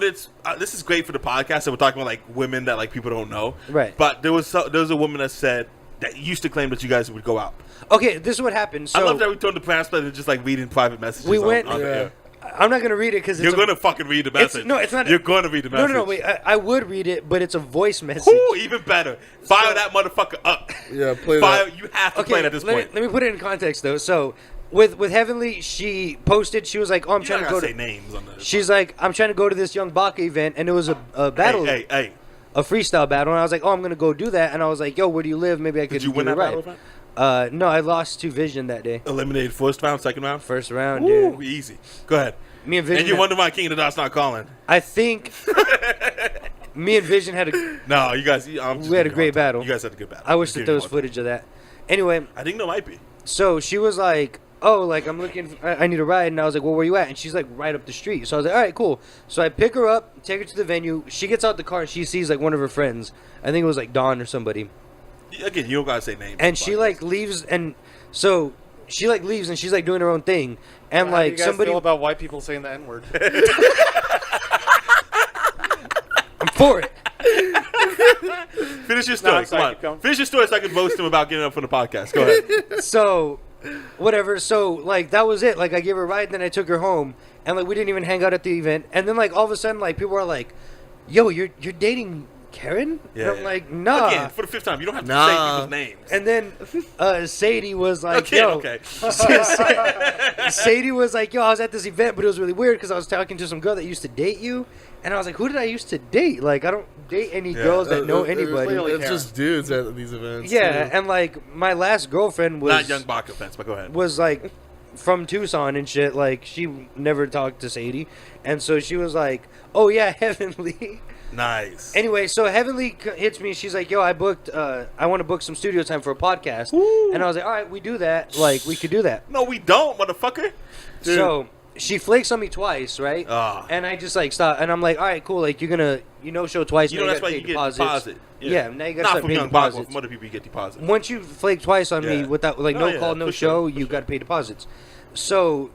This is great for the podcast. So we're talking about like women that like people don't know. Right. But there was a woman that said that used to claim that you guys would go out. Okay, this is what happened. So I love that we turned the transplant and just like reading private messages. We went. On the air. I'm not gonna read it because you're gonna fucking read the message. It's not. You're gonna read the message. No. Wait. I would read it, but it's a voice message. Ooh, even better. Fire that motherfucker up. Yeah, play that. You have to play it at this point. Let me put it in context though. So with Heavenly, she posted. She was like, "Oh, I'm trying to go to." Names on this. She's like, "I'm trying to go to this Young Baka event," and it was a battle. Hey. A freestyle battle, and I was like, "Oh, I'm gonna go do that." And I was like, "Yo, where do you live? Maybe I could." Did you win that battle event? No, I lost to Vision that day. Eliminated first round, second round? First round, Ooh, dude. Easy. Go ahead. Me and Vision. And you wonder why King of the Dot's not calling. I think me and Vision had a. No, you guys. We had a great battle. You guys had a good battle. I wish that there was footage of that. Anyway. I think there might be. So she was like, "Oh, like I'm looking. I need a ride." And I was like, "Well, where you at?" And she's like, "Right up the street." So I was like, "All right, cool." So I pick her up, take her to the venue. She gets out the car and she sees like one of her friends. I think it was like Dawn or somebody. Again, you don't gotta say names. And she like leaves, and so she like leaves, and she's like doing her own thing, and How like do you guys somebody feel about white people saying the N-word? I'm for it. Finish your story. Come on. Finish your story so I can boast him about getting up from the podcast. Go ahead. So, whatever. So like that was it. Like I gave her a ride, then I took her home, and like we didn't even hang out at the event. And then like all of a sudden, like people are like, "Yo, you're dating Karen?" Yeah. And I'm like, "Nah." Again, for the fifth time, you don't have to say people's names. And then Sadie was like, Okay, "Yo." okay. Sadie was like, "Yo, I was at this event, but it was really weird because I was talking to some girl that used to date you." And I was like, "Who did I used to date? Like, I don't date any girls that know anybody. It's just dudes at these events." Yeah, too. and like my last girlfriend was Not Young Baka offense, but go ahead. Was like from Tucson and shit. Like she never talked to Sadie, and so she was like, "Oh yeah, Heavenly." Nice. Anyway, so Heavenly hits me. She's like, "Yo, I booked. I want to book some studio time for a podcast." Woo. And I was like, "All right, we do that. Like, we could do that." No, we don't, motherfucker. Dude. So she flakes on me twice, right? And I just like stop, and I'm like, "All right, cool. Like, you're gonna show twice. You know that's why you get deposit. Yeah, now you gotta not start from paying Young Baka, deposits. from other people you get deposits. Once you flake twice on me without like no call, no show, you got to pay deposits. So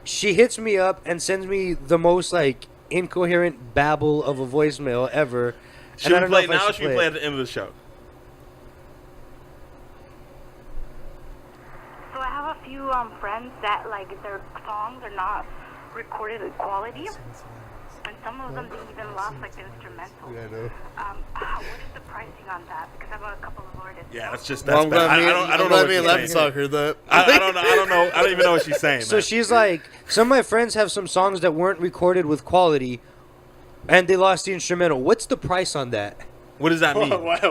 she hits me up and sends me the most like incoherent babble of a voicemail ever. Should we play now or should we play at the end of the show? So I have a few friends that like their songs are not recorded with quality, and some of them they even lost like the instrumental. Yeah, I know. What is the pricing on that? Because I've got a couple of artists. Yeah, that's just Well, that's bad. I don't know what me and she's Laugh N saying. Stalk heard that. I don't know. I don't even know what she's saying. So man. she's like, some of my friends have some songs that weren't recorded with quality, and they lost the instrumental. What's the price on that? What does that mean? What?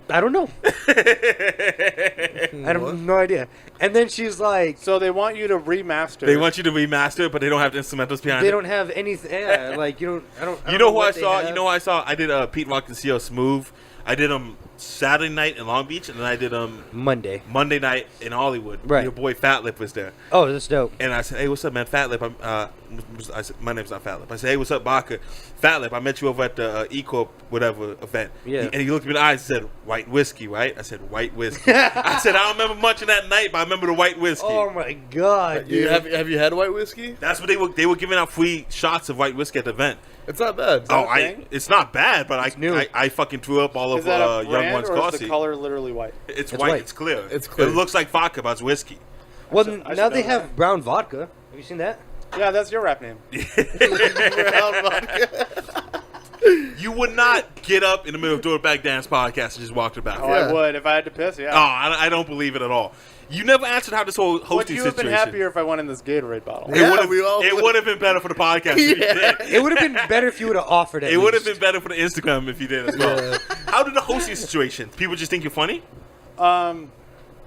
I don't know. I have no idea. And then she's like, So they want you to remaster. They want you to remaster it, but they don't have the instrumentals behind they it. don't have anything. Yeah, like you don't. I don't. You know who what I they saw? have. You know who I saw? I did Pete Rock and CO Smooth I did them Saturday night in Long Beach, and then I did them Monday night in Hollywood. Right. Your boy Fat Lip was there. Oh, that's dope. And I said, hey, what's up, man? Fat Lip. I said, my name's not Fat Lip. I said, hey, what's up, Baca? Fat Lip, I met you over at the E-Corp whatever event. Yeah. And he looked me in the eyes and said, white whiskey, right? I said, white whiskey. I said, I don't remember much of that night, but I remember the white whiskey. Oh my god, You, dude. have you had white whiskey? That's what they were giving out free shots of white whiskey at the event. It's not bad. Oh, a thing? it's not bad, but new. I fucking threw up all Is over that a Young brand One's or is coffee. the color literally white? It's It's white. white. It's clear. It's clear. It looks like vodka, but it's whiskey. Well, I should now they know have that. brown vodka. Have you seen that? Yeah, that's your rap name. You would not get up in the middle of doing a back dance podcast and just walk to the bathroom. Oh, Yeah. I would if I had to piss. Yeah. Oh, I don't believe it at all. You never answered how this whole Would hosting you have been situation. happier if I went in this Gatorade bottle? Yeah, It we all would would. have been better for the podcast if you did. It would have been better if you would have offered it. It would have been better for the Instagram if you did as well. Yeah. How did the hosting situation? People just think you're funny?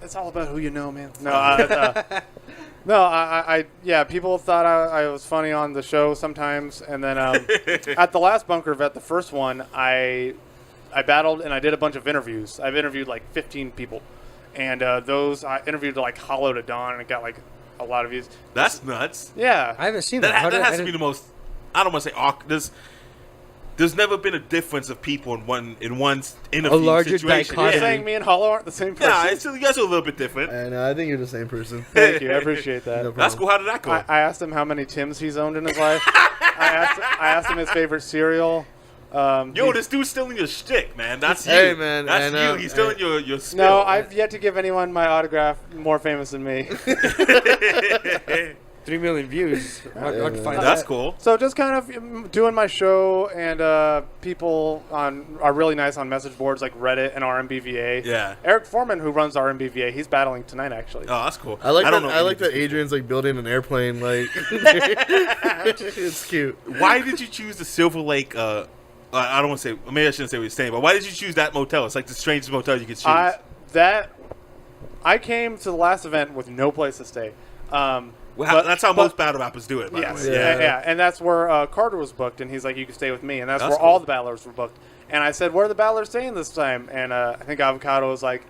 It's all about who you know, man. No, yeah, people thought I was funny on the show sometimes, and then at the last bunker vet, the first one, I battled and I did a bunch of interviews. I've interviewed like 15 people, and those I interviewed like Hollow to Dawn, and it got like a lot of views. That's nuts. Yeah, I haven't seen that. That has to be the most. I don't want to say awkward. There's never been a difference of people in one interview larger situation. you're dichotomy. saying me and Hollow aren't the same person? Yeah, you guys are a little bit different. And I think you're the same person. Thank you, I appreciate that. No That's cool. How did that go? I asked him how many Tims he's owned in his life. I asked him his favorite cereal. Yo, this dude's stealing your shtick, man. That's you. Hey, man, That's I know. you. He's stealing your spill. No, I've yet to give anyone my autograph more famous than me. 3 million views. Hard to find That's that. cool. So just kind of doing my show, and people are really nice on message boards like Reddit and RMBVA. Yeah. Eric Foreman, who runs RMBVA, he's battling tonight actually. Oh, that's cool. I like don't that. know I like any- that Adrian's like building an airplane. Like it's cute. Why did you choose the Silver Lake? I don't want to say. Maybe I shouldn't say what you're saying, but why did you choose that motel? It's like the strangest motel you could choose. I came to the last event with no place to stay. That's how most battle rappers do it. By Yes, the way. yeah, and that's where Carter was booked, and he's like, "You can stay with me," and that's That's where cool. all the battlers were booked. And I said, "Where are the battlers staying this time?" And I think Avocado was like,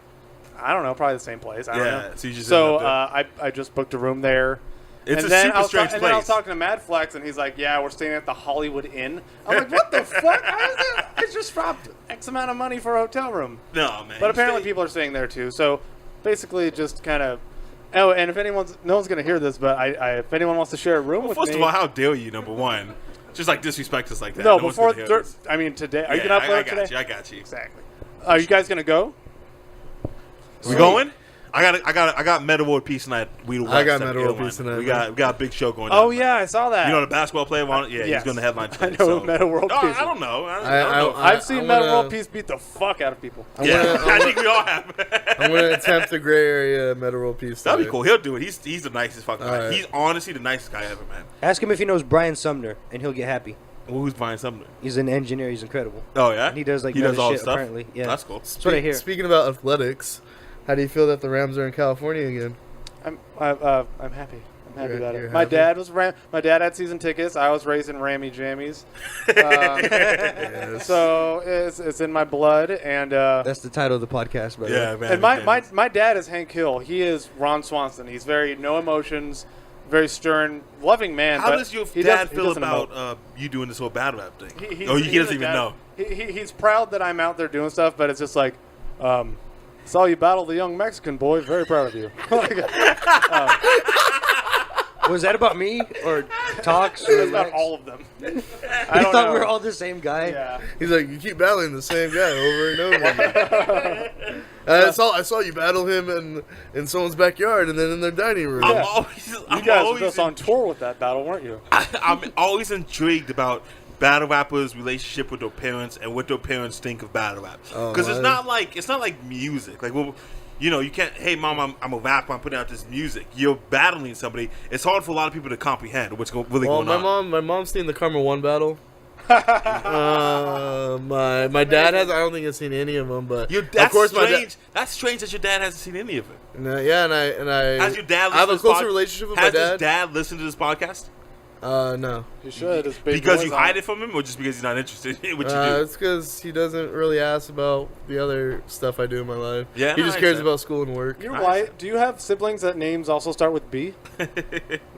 "I don't know, probably the same place." I don't Yeah, know. so you just so ended up I just booked a room there. It's and a then super I was strange and then I was place. talking to Mad Flex, and he's like, "Yeah, we're staying at the Hollywood Inn." I'm like, "What the fuck? How is that? I just dropped X amount of money for a hotel room." No, man. But apparently people are staying there too. So basically, just kind of. Oh, and if no one's gonna hear this, but if anyone wants to share a room with First me, of all, how dare you? Number one, just like disrespect us like that. no, one's before gonna hear this. I mean today. Are you Yeah, gonna upload I it today? got you. I got you. Exactly. Are you guys gonna go? We going? I got Meta World Peace tonight. I got Meta World Peace tonight, We got a big show going on. Oh yeah, I saw that. You know the basketball player? Yeah, Yes. he's going to headline I tonight. know so. Meta World No, Peace. I don't know. I don't know. I've seen I'm Meta gonna- World Peace beat the fuck out of people. Yeah, I think we all have. I'm gonna attempt the gray area Meta World Peace. That'd be today. cool. He'll do it. He's the nicest fucking guy. All right. He's honestly the nicest guy ever, man. Ask him if he knows Brian Sumner, and he'll get happy. Well, who's buying something? He's an engineer. He's incredible. Oh yeah, And he does like he does meta all the shit, stuff. apparently. Yeah, That's cool. that's what I hear. Speaking about athletics, how do you feel that the Rams are in California again? I'm happy. I'm happy You're- about you're it. My happy? dad was my dad had season tickets. I was raising Rammie Jammies. Yes. So it's in my blood, and That's the title of the podcast, by the Yeah, way. man. and my dad is Hank Hill. He is Ron Swanson. He's very no emotions, very stern, loving man. How but does your he dad he feel doesn't about emote. you doing this whole battle rap thing? He's He doesn't a even dad. know. He's proud that I'm out there doing stuff, but it's just like, saw you battle the young Mexican boy. Very proud of you. Was that about me or talks? Or It's about Lex? all of them. I I don't thought know. we were all the same guy. Yeah. He's like, you keep battling the same guy over and over. I saw you battle him in someone's backyard and then in their dining room. I'm Yeah. always, You I'm guys were always, just on tour with that battle, weren't you? I'm always intrigued about battle rappers' relationship with their parents and what their parents think of battle rap. Oh, Because it's wow. not like music. Like, well, you know, you can't. Hey, mom, I'm a rapper. I'm putting out this music. You're battling somebody. It's hard for a lot of people to comprehend what's really Well, going on. my mom's seen the Karma 1 battle. My dad has. I don't think he's seen any of them, but That's of course my strange. That's strange that your dad hasn't seen any of it. yeah, and I Has your dad? I have a listened to this closer relationship with my Has dad. his dad listened to this podcast? No. You should. It's big Because boys you on hide it from him, or just because he's not interested in what you do? It's because he doesn't really ask about the other stuff I do in my life. Yeah, he no, just I cares understand. about school and work. You're white. Do you have siblings that names also start with B?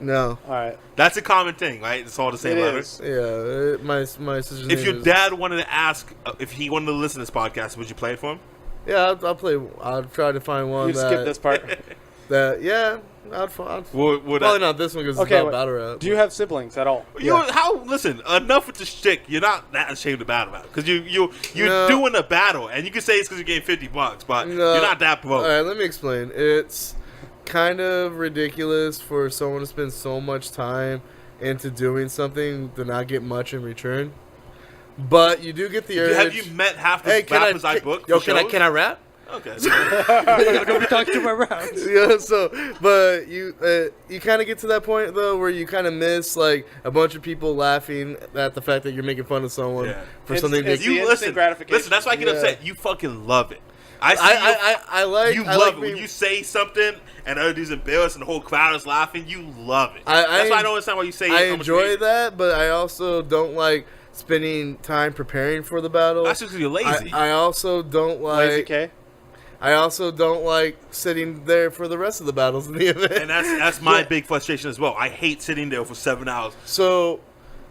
No. All right. That's a common thing, right? It's all the same It letters. is. Yeah, my sister's If name your is- dad wanted to ask if he wanted to listen to this podcast, would you play it for him? Yeah, I'll play. I'll try to find one You that. skip this part. Yeah, I'd Would probably not this one because Okay, it's wait. about battle rap. Do you have siblings at all? Listen, enough with the shtick. You're not that ashamed to battle rap because you're No. doing a battle, and you can say it's because you're getting $50, but No. you're not that broke. All right, let me explain. It's kind of ridiculous for someone to spend so much time into doing something to not get much in return. But you do get the urge. Have you met half the Hey, rappers I book? Yo, for can I rap? Okay. Don't be talking to my rounds. Yeah, so but you kind of get to that point though where you kind of miss like a bunch of people laughing at the fact that you're making fun of someone Yeah. for It's- something it's that the You instant listen. gratification. Listen, that's why I get Yeah. upset. You fucking love it. I see I like. you I love like it being, when you say something and other dudes embarrassed and the whole crowd is laughing. You love it. I- That's why I don't understand why you say. I how much enjoy hate. that, but I also don't like spending time preparing for the battle. That's just because you're lazy. I also don't Lazy like. K? I also don't like sitting there for the rest of the battles in the event. and that's my big frustration as well. I hate sitting there for 7 hours. So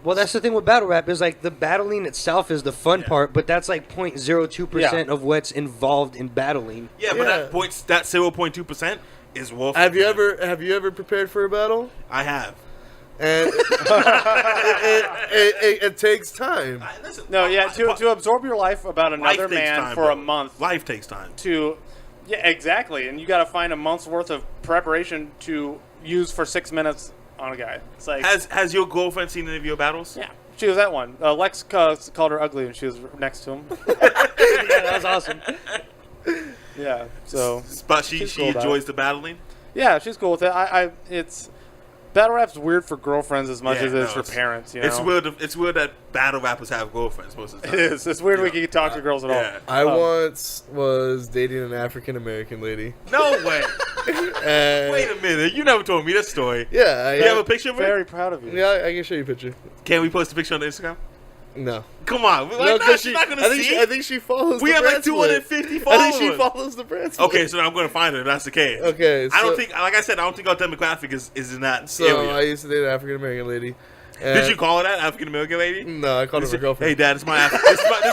Well, that's the thing with battle rap is like the battling itself is the fun Yeah. part, but that's like 0.02% Yeah. of what's involved in battling. Yeah, but Yeah. that 0.2% is worth. have it, you man. ever prepared for a battle? I have. And it takes time. Listen, No, yeah, to absorb your life about life another takes man time, for bro. a month. Life takes time. Yeah, exactly. And you got to find a month's worth of preparation to use for 6 minutes on a guy. It's like, Has your girlfriend seen any of your battles? yeah, she was at one. Lex called her ugly, and she was next to him. Yeah, that was awesome. Yeah, so But she She's cool about enjoys the battling. yeah, she's cool with it. It's battle rap's weird for girlfriends as much Yeah, as it is no, for it's- parents. You know, It's weird that battle rappers have girlfriends most of the It time. is. It's weird we can talk to girls at all. Yeah. I once was dating an African American lady. No way. And Wait a minute. You never told me this story. yeah, You have a picture of her? Very proud of you. yeah, I can show you a picture. Can we post a picture on Instagram? No, Come on. no, Like, 'cause she's not going to see. I think she follows. We the have like brand split. 250 I followers. think she follows the brand split. Okay, so I'm going to find her if that's the case. Okay, I don't so- think, like I said, I don't think our demographic is in that So area. I used to date an African American lady. Did you call her that, African American lady? No, I called her my Hey, girlfriend. Dad, this is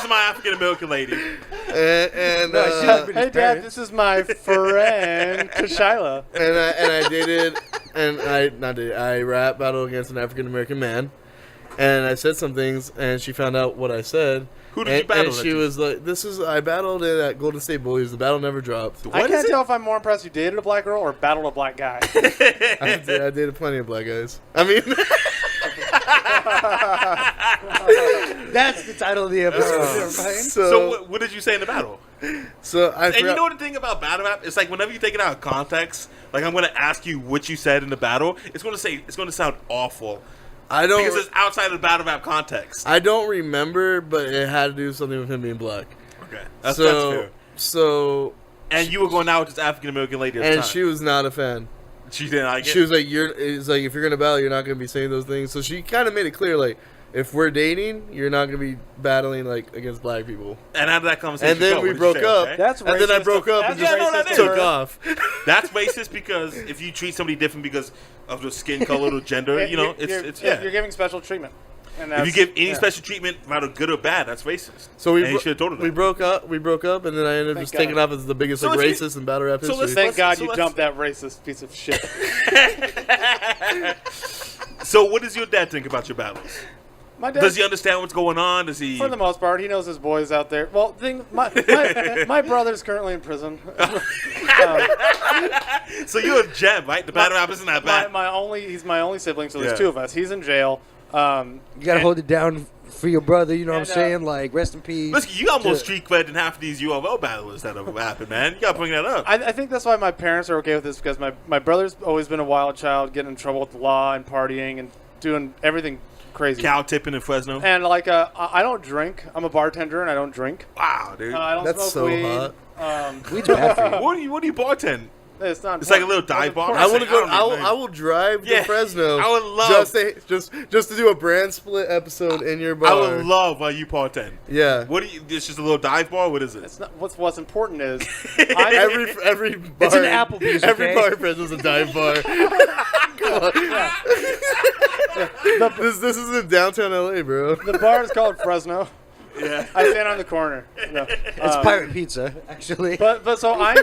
my African American lady. And No, she hasn't been- Hey, Dad, this is my friend Kashila. and I dated and I rap battled against an African American man, and I said some things, and she found out what I said. Who did you battle And she at? was like, I battled it at Golden State Bullies. The battle never dropped. I can't tell if I'm more impressed you dated a black girl or battled a black guy. I dated plenty of black guys. I mean, That's the title of the episode. Right? So what did you say in the battle? so I And you forgot- know the thing about battle rap? It's like whenever you take it out of context, like I'm going to ask you what you said in the battle, it's going to sound awful I because don't it's outside of the battle rap context. I don't remember, but it had to do something with him being black. Okay, that's so fair. so And you were going out with this African American lady at the and time. she was not a fan. She didn't like it. She was like, it's like if you're gonna battle, you're not gonna be saying those things. So she kind of made it clear, like, if we're dating, you're not gonna be battling like against black people. And how did that conversation And then go? we What did you broke say, up. okay? That's And then I racist. broke up and That's just no, that is. took off. That's racist because if you treat somebody different because of their skin color or gender, you know, you're giving special treatment. And If you give any special treatment, whether good or bad, that's racist. So And you should have told her we that. broke up, and then I ended up Thank just taking God. off as the biggest So like let's- racist in battle rap so history. let's- Thank God so you let's- dumped that racist piece of shit. So what does your dad think about your battles? My dad, Does he understand what's going on? Does he? for the most part, he knows his boys out there. Well, my brother's currently in prison. So you're a gem, right? The battle rap isn't that bad. He's my only sibling, so there's Yeah. two of us. He's in jail. You gotta hold it down for your brother. You know what I'm And, saying? Like, rest in peace. Listen, you got more street cred than half of these URL battlers that have happened, man. You gotta bring that up. I think that's why my parents are okay with this, because my brother's always been a wild child, getting in trouble with the law and partying and doing everything crazy. Cow tipping in Fresno. And like, I don't drink. I'm a bartender and I don't drink. Wow, dude. I don't That's smoke so weed. hot. Weed's bad for you. What do you bartend? It's not. It's like a little dive bar. I want to go. don't know. I will drive Yeah, to Fresno. I would love just to do a brand split episode in your bar. I would love while you bartend. Yeah. What do you? It's just a little dive bar. What is it? It's not. What's important is Every bar. It's an Applebee's, Every okay? bar in Fresno's a dive bar. Come on. This is in downtown LA, bro. the bar is called Fresno. Yeah. I stand on the corner. No. It's pirate pizza, actually. But so I'm.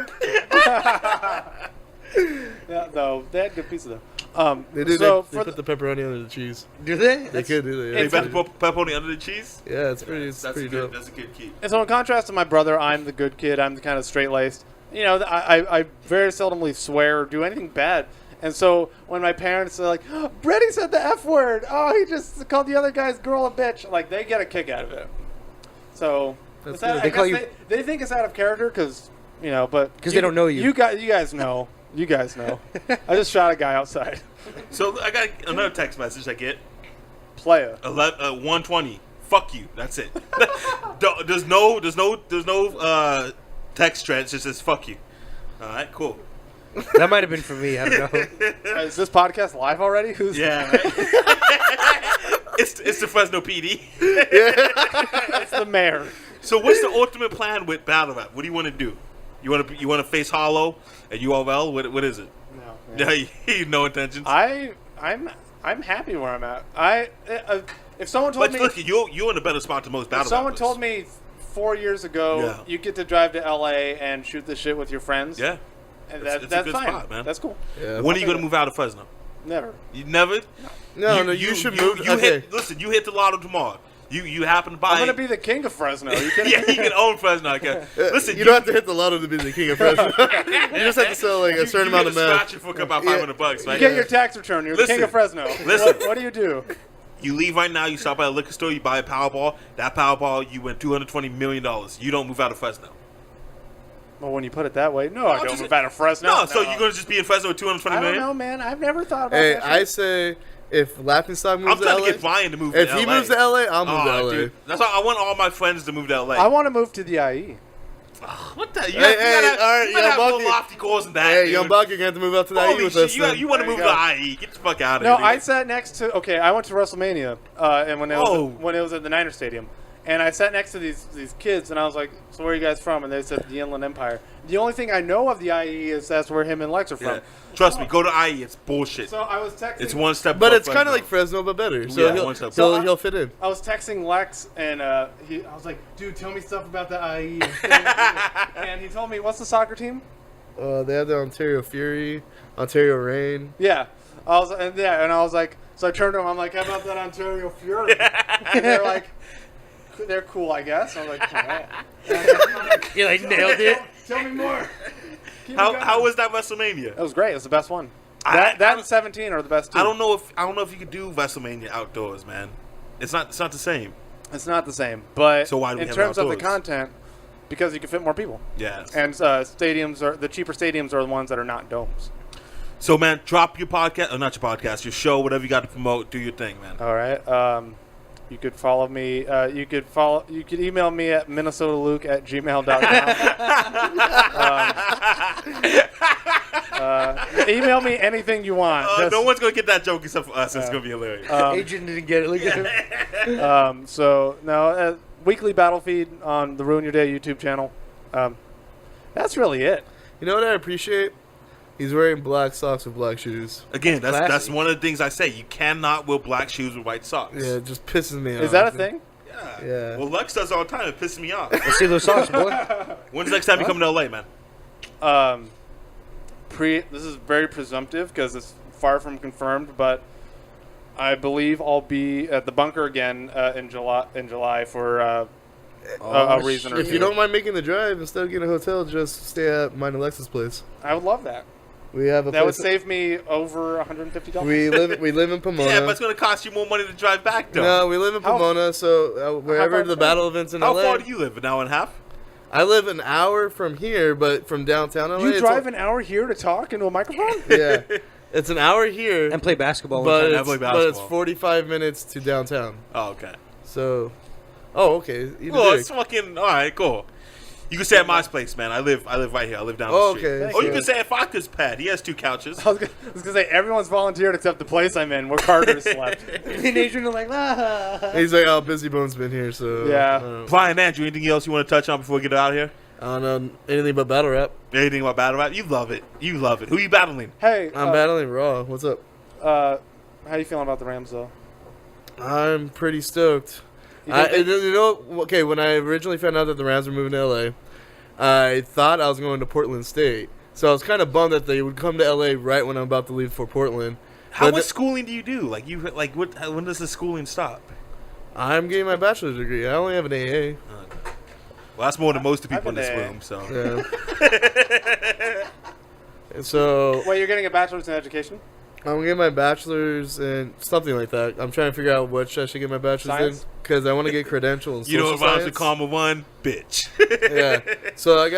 Yeah, no, they had good pizza though. They do. So They put the pepperoni under the cheese. Do they? They could do that. They Yeah, better put pepperoni under the cheese. yeah, it's pretty. It's That's pretty good. dope. That's a good key. And so in contrast to my brother, I'm the good kid. I'm the kind of straight laced. You know, I very seldomly swear or do anything bad. And so when my parents are like, oh, Brady said the F word. Oh, he just called the other guy's girl a bitch. Like, they get a kick out of it. So That's it's out- good. I They call guess they think it's out of character because, you know, but. 'Cause they don't know you. You guys know. You guys know. I just shot a guy outside. So I got another text message I get. Playa. 120. Fuck you. That's it. there's no text thread. It just says fuck you. All right, cool. That might have been for me. I don't know. Is this podcast live already? Who's Yeah. Right? it's the Fresno PD. It's the mayor. So what's the ultimate plan with Battle Rap? What do you want to do? You want to face Hollow at ULL? What is it? No. No, you no intentions. I'm happy where I'm at. If someone told But me look, you're in a better spot than most battle if someone rappers. told me 4 years ago Yeah. you get to drive to LA and shoot the shit with your friends, Yeah. and It's a that's good fine. spot, man. That's cool. Yeah. When are you going to move out of Fresno? Never. You never? No, you should move. Okay. Listen, you hit the lotto tomorrow. You happen to buy. I'm gonna be the king of Fresno. Are you kidding Yeah, me? you can own Fresno. Okay. Listen, you don't have to hit the lotto to be the king of Fresno. You just have to sell like a certain amount of meth. meth. Scratch it for about $500, You right? get your tax return. You're the king Listen. of Fresno. Listen. What do you do? You leave right now. You stop at a liquor store. You buy a Powerball. That Powerball, you win $220 million. You don't move out of Fresno. Well, when you put it that way, no, I don't just- move out of Fresno. No, so you're gonna just be in Fresno with $220 I don't million? know, man. I've never thought about Hey, that. I shit. say if Laugh N Stalk moves I'm trying to to LA, get Brian to move if to he LA. moves to LA, I'll move to LA. Dude. That's why I want all my friends to move to LA. I want to move to the IE. What the? You Hey, gotta all right, you gotta have Young more Bucky. lofty goals than that. Hey, dude. Young Buck, you're gonna have to move out to the IE Holy with shit, us. you then. want to There move you to go. IE? Get the fuck out of No, here. I sat next to. Okay, I went to WrestleMania, and when it was at the Niner Stadium, and I sat next to these kids, and I was like, "So where are you guys from?" And they said the Inland Empire. The only thing I know of the IE is that's where him and Lex are from. Yeah. Trust me, go to IE. It's bullshit. So I was texting. It's one step. But above it's kind of like Fresno, but better. So Yeah, he'll, one step he'll, above. he'll fit in. I was texting Lex, and I was like, "Dude, tell me stuff about the IE." And he told me, "What's the soccer team?" They have the Ontario Fury, Ontario Reign. Yeah, I was like, so I turned to him. I'm like, "How about that Ontario Fury?" And they're like, "They're cool, I guess." I was like, "All right." You like nailed it. Tell me more. Keep me going. How was that WrestleMania? It was great. It was the best one. I- That and 17 are the best two. I don't know if you could do WrestleMania outdoors, man. It's not the same. It's not the same, but So why do we in have terms of the outdoors? content, because you can fit more people, Yeah. and stadiums are the cheaper stadiums are the ones that are not domes. So man, drop your podcast, or not your podcast, your show, whatever you got to promote. Do your thing, man. All right. You could follow me. You could email me at minnesotoluke@gmail.com. Email me anything you want. Just- No one's gonna get that joke except for us. It's gonna be hilarious. Agent didn't get it. Look at him. So no, weekly battle feed on the Ruin Your Day YouTube channel. That's really it. You know what I appreciate? He's wearing black socks with black shoes. Again, that's classy. one of the things I say. You cannot wear black shoes with white socks. Yeah, it just pisses me off. Is that a thing? Yeah. Yeah. Well, Lex does all the time. It pisses me off. Let's see those socks, boy. When's the next time you come to LA, man? This is very presumptive because it's far from confirmed, but I believe I'll be at the bunker again in July for a reason or If two. you don't mind making the drive, instead of getting a hotel, just stay at mine and Lex's place. I would love that. We have a That would place. save me over $150. We live in Pomona. Yeah, but it's gonna cost you more money to drive back, though. No, we live in How- Pomona, so wherever far the is battle events in How LA. far do you live? An hour and a half? I live an hour from here, but from downtown LA. You it's drive an hour here to talk into a microphone? Yeah, it's an hour here, And play basketball. but one time. it's, play but it's basketball. 45 minutes to downtown. Oh, okay. So, okay. Either Well, way. it's fucking all right. Cool. You can stay at my place, man. I live right here. I live down Oh, the street. okay. Oh, you can stay at Vodka's pad. He has 2 couches. I was gonna say everyone's volunteered except the place I'm in, where Carter slept. And Adrian are like, He's like, oh, Busy Bone's been here, so. Yeah. Brian, Andrew, anything else you want to touch on before we get out of here? I don't know anything but battle rap. Anything about battle rap? You love it. You love it. Who you battling? Hey, I'm battling Raw. What's up? how you feeling about the Rams though? I'm pretty stoked. You think Okay, when I originally found out that the Rams were moving to LA, I thought I was going to Portland State. So I was kind of bummed that they would come to LA right when I'm about to leave for Portland. How But much schooling do you do? When does the schooling stop? I'm getting my bachelor's degree. I only have an AA. Well, that's more than most of the people in I've this been room. So Yeah. And so Wait, you're getting a bachelor's in education? I'm getting my bachelor's in something like that. I'm trying to figure out which I should get my bachelor's Science? in because I want to get credentials. you know, if I was to comma 1, bitch. Yeah. So I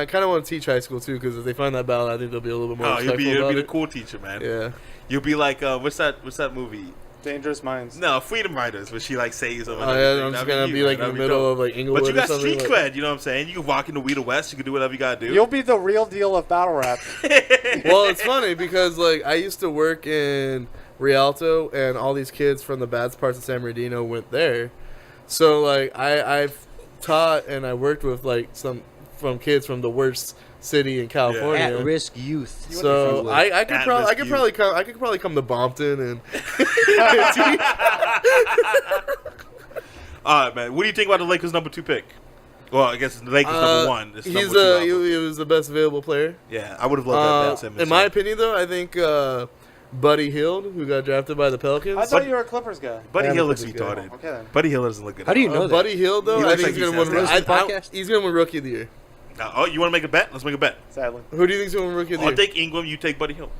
kind of want to teach high school too because if they find that balance, I think they'll be a little bit more Oh, you'll respectful be about the it. cool teacher, man. Yeah. You'll be like, what's that movie? Dangerous Minds. No, Freedom Riders, where she like saves them. Oh yeah, I'm just gonna be like in the middle of like Inglewood But you got or something. street like- cred, you know what I'm saying? You can walk into Weeda West, you can do whatever you gotta do. You'll be the real deal of battle rap. Well, it's funny because like I used to work in Rialto, and all these kids from the bad parts of San Bernardino went there. So like I've taught and I worked with like some from kids from the worst city in California. at-risk youth. So I could At-risk probably come to Bompton and All right, man. What do you think about the Lakers' number 2 pick? Well, I guess the Lakers number 1. It's he's number 2 album. he was the best available player. Yeah, I would have loved that Ben Simmons. In my opinion, though, I think Buddy Hield, who got drafted by the Pelicans. I thought you were a Clippers guy. Buddy I am Hill a looks Clippers guy. retarded. Okay then. Buddy Hill doesn't look good. How do you at know all. that? Buddy Hield, though, He I looks think like he's gonna he's win. listening to the podcast? He's gonna win Rookie of the Year. Oh, you want to make a bet? Let's make a bet. Sadly. Who do you think's gonna win Rookie of the I'll Year? take Ingram. You take Buddy Hill.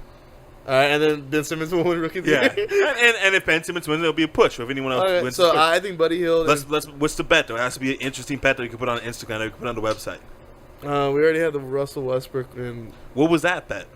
All right, and then Ben Simmons will win Rookie of the Yeah, Year. and if Ben Simmons wins, it'll be a push. Or if anyone else All right, wins, so it's a push. I think Buddy Hield. Let's. What's the bet though? It has to be an interesting bet that you can put on Instagram or you can put on the website. We already had the Russell Westbrook, and What was that bet?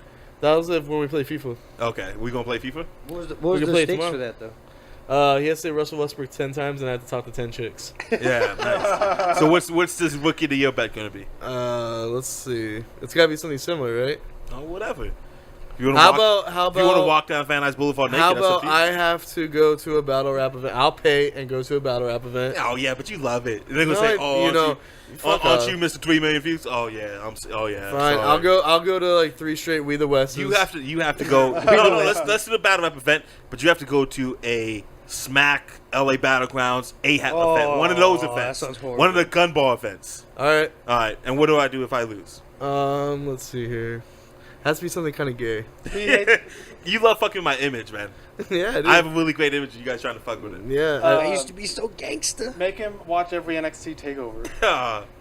that was it when we played FIFA. Okay, we gonna play FIFA? What was We the can play it stakes tomorrow. for that, though? He has to say Russell Westbrook 10 times, and I have to talk to 10 chicks. Yeah, nice. So what's this Rookie of the Year bet gonna be? Let's see. It's got to be something similar, right? Oh, whatever. If you wanna How walk- about if you want to walk down Van Nuys Boulevard naked? how that's up about to you. I have to go to a battle rap event? I'll pay and go to a battle rap event. Oh yeah, but you love it. They're gonna No, say, I- "Oh, you aren't know, you, fuck aren't off. you Mr. 3 million views?" Oh yeah, Oh yeah. Fine, sorry. I'll go to like 3 straight We the West. You have to go. No, let's do the battle rap event, but you have to go to a Smack LA Battlegrounds AHAP event. One of those that events. sounds horrible. One of the gun ball events. All right. All right. And what do I do if I lose? Let's see here. Has to be something kind of gay. You love fucking my image, man. Yeah, dude. I have a really great image. You guys trying to fuck with it? Yeah. I used to be so gangster. Make him watch every NXT takeover.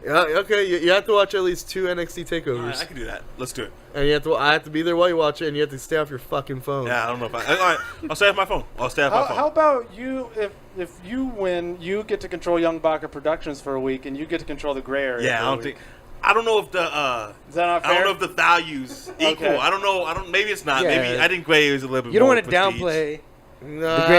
Yeah. Okay. You have to watch at least 2 NXT All takeovers, right, I can do that. Let's do it. and I have to be there while you watch it, and you have to stay off your fucking phone. Yeah, I don't know if I. All right, I'll stay off my phone. I'll stay off my phone. How about you? If you win, you get to control Young Baka Productions for a week, and you get to control the gray area. Yeah, for I a don't week. think. I don't know if the. Is that not I don't fair? know if the values equal. Okay. I don't know. Maybe it's not. Yeah. Maybe I think gray is a little bit. You don't more want to prestige. downplay. Nah, The gray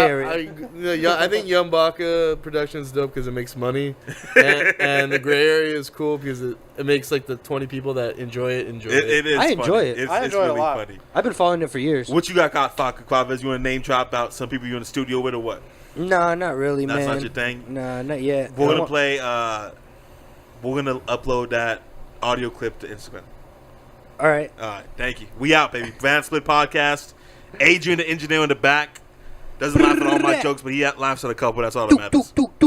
area. I think Young Baka Productions is dope because it makes money, and the gray area is cool because it makes like the 20 people that enjoy it enjoy it. It is. I funny. enjoy it. It's, I it's enjoy it a really lot. funny. I've been following it for years. What you got, Quavez? You want to name drop out some people you in the studio with or what? Nah, not really, That's man. not your thing? Nah, not yet. We're I gonna want- play. We're gonna upload that audio clip to Instagram. All right. All right, thank you. We out, baby. Van Split Podcast. Adrian, the engineer in the back, doesn't laugh at all my jokes, but he laughs at a couple. That's all that matters. Dook, dook, dook.